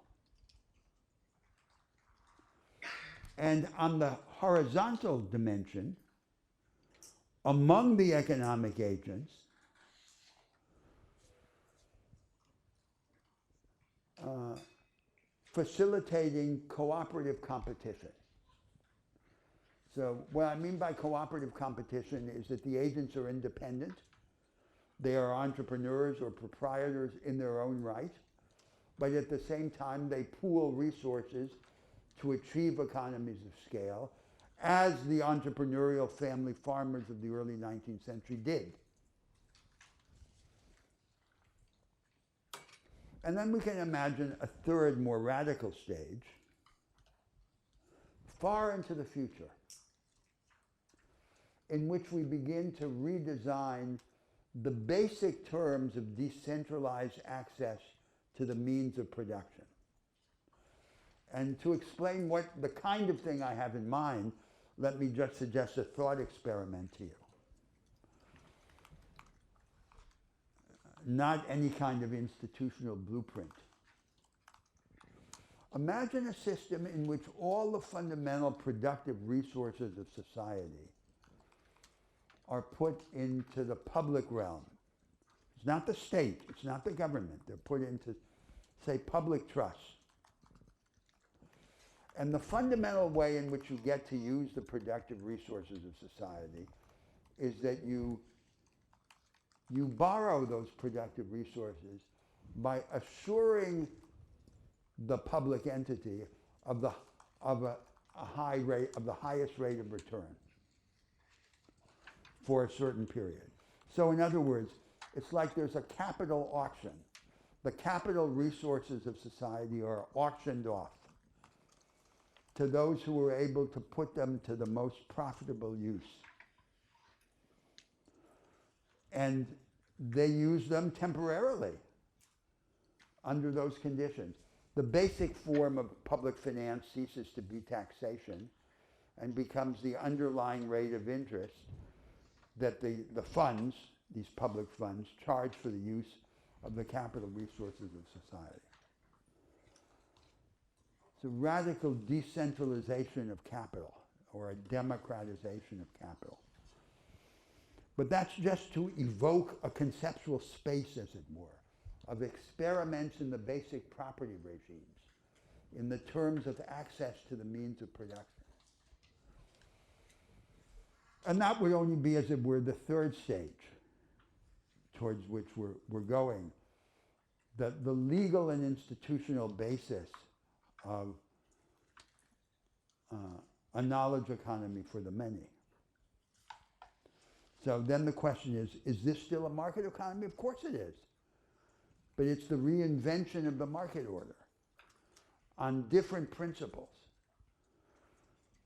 A: And on the horizontal dimension, among the economic agents, facilitating cooperative competition. So what I mean by cooperative competition is that the agents are independent. They are entrepreneurs or proprietors in their own right. but at the same time they pool resources to achieve economies of scale, as the entrepreneurial family farmers of the early 19th century did. And then we can imagine a third, more radical stage, far into the future, in which we begin to redesign the basic terms of decentralized access to the means of production. And to explain what the kind of thing I have in mind, let me just suggest a thought experiment to you. Not any kind of institutional blueprint. Imagine a system in which all the fundamental productive resources of society are put into the public realm. It's not the state, it's not the government. They're put into, say, public trust. And the fundamental way in which you get to use the productive resources of society is that you borrow those productive resources by assuring the public entity of a high rate, of the highest rate of return for a certain period. So in other words, it's like there's a capital auction. The capital resources of society are auctioned off to those who are able to put them to the most profitable use. And they use them temporarily under those conditions. The basic form of public finance ceases to be taxation and becomes the underlying rate of interest that the funds, these public funds, charge for the use of the capital resources of society. It's a radical decentralization of capital, or a democratization of capital. But that's just to evoke a conceptual space, as it were, of experiments in the basic property regimes, in the terms of access to the means of production. And that would only be, as it were, the third stage towards which we're going. The legal and institutional basis of a knowledge economy for the many. So then the question is this still a market economy? Of course it is. But it's the reinvention of the market order on different principles.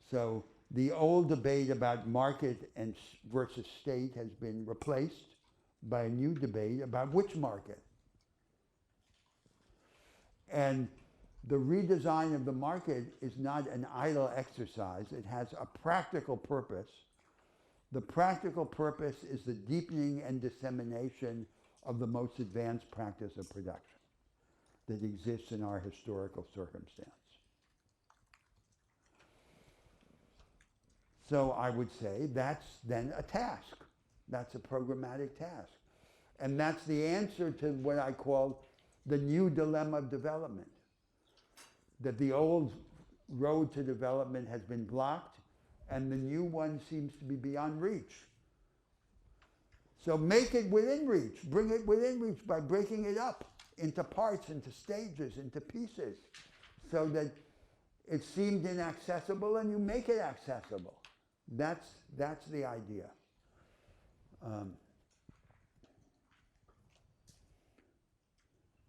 A: So the old debate about market and versus state has been replaced by a new debate about which market. And the redesign of the market is not an idle exercise. It has a practical purpose. The practical purpose is the deepening and dissemination of the most advanced practice of production that exists in our historical circumstance. So I would say that's then a task. That's a programmatic task. And that's the answer to what I call the new dilemma of development. That the old road to development has been blocked and the new one seems to be beyond reach. So make it within reach. Bring it within reach by breaking it up into parts, into stages, into pieces, so that it seemed inaccessible and you make it accessible. That's the idea.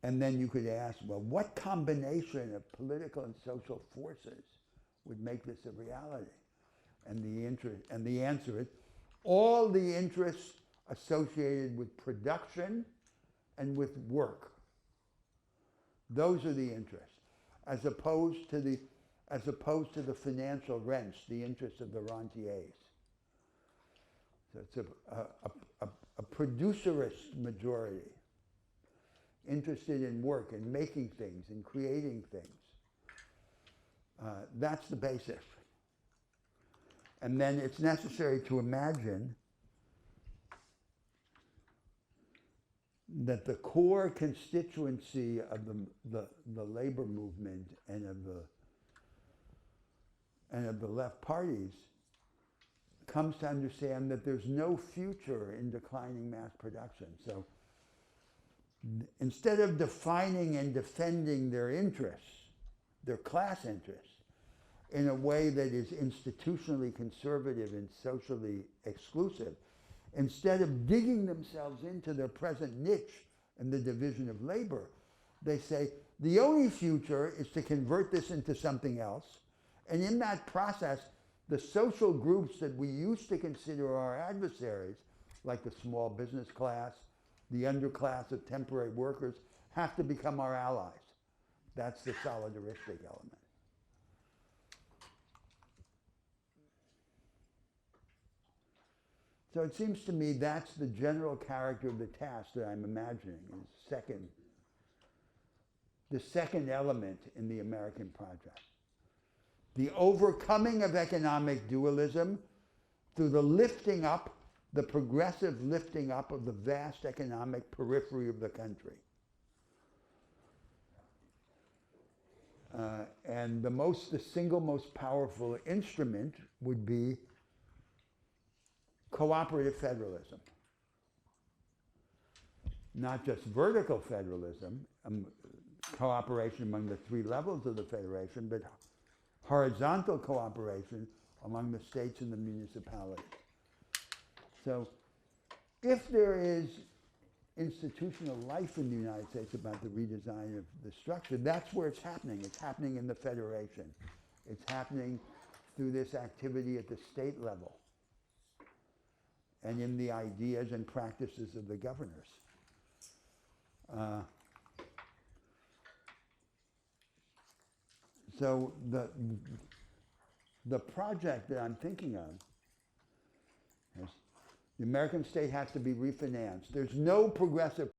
A: And then you could ask, well, what combination of political and social forces would make this a reality? And the answer is all the interests associated with production and with work. Those are the interests, as opposed to the financial rents, the interests of the rentiers. So it's a producerist majority, interested in work and making things and creating things. That's the basis. And then it's necessary to imagine that the core constituency of the labor movement and of the left parties comes to understand that there's no future in declining mass production. So instead of defining and defending their interests, their class interests, in a way that is institutionally conservative and socially exclusive, instead of digging themselves into their present niche in the division of labor, they say, the only future is to convert this into something else. And in that process, the social groups that we used to consider our adversaries, like the small business class, the underclass of temporary workers, have to become our allies. That's the solidaristic element. So it seems to me that's the general character of the task that I'm imagining, is the second element in the American project. The overcoming of economic dualism through the lifting up, the progressive lifting up of the vast economic periphery of the country. And the single most powerful instrument would be cooperative federalism. Not just vertical federalism, cooperation among the three levels of the federation, but horizontal cooperation among the states and the municipalities. So if there is institutional life in the United States about the redesign of the structure, that's where it's happening. It's happening in the federation. It's happening through this activity at the state level and in the ideas and practices of the governors. So the project that I'm thinking of is the American state has to be refinanced. There's no progressive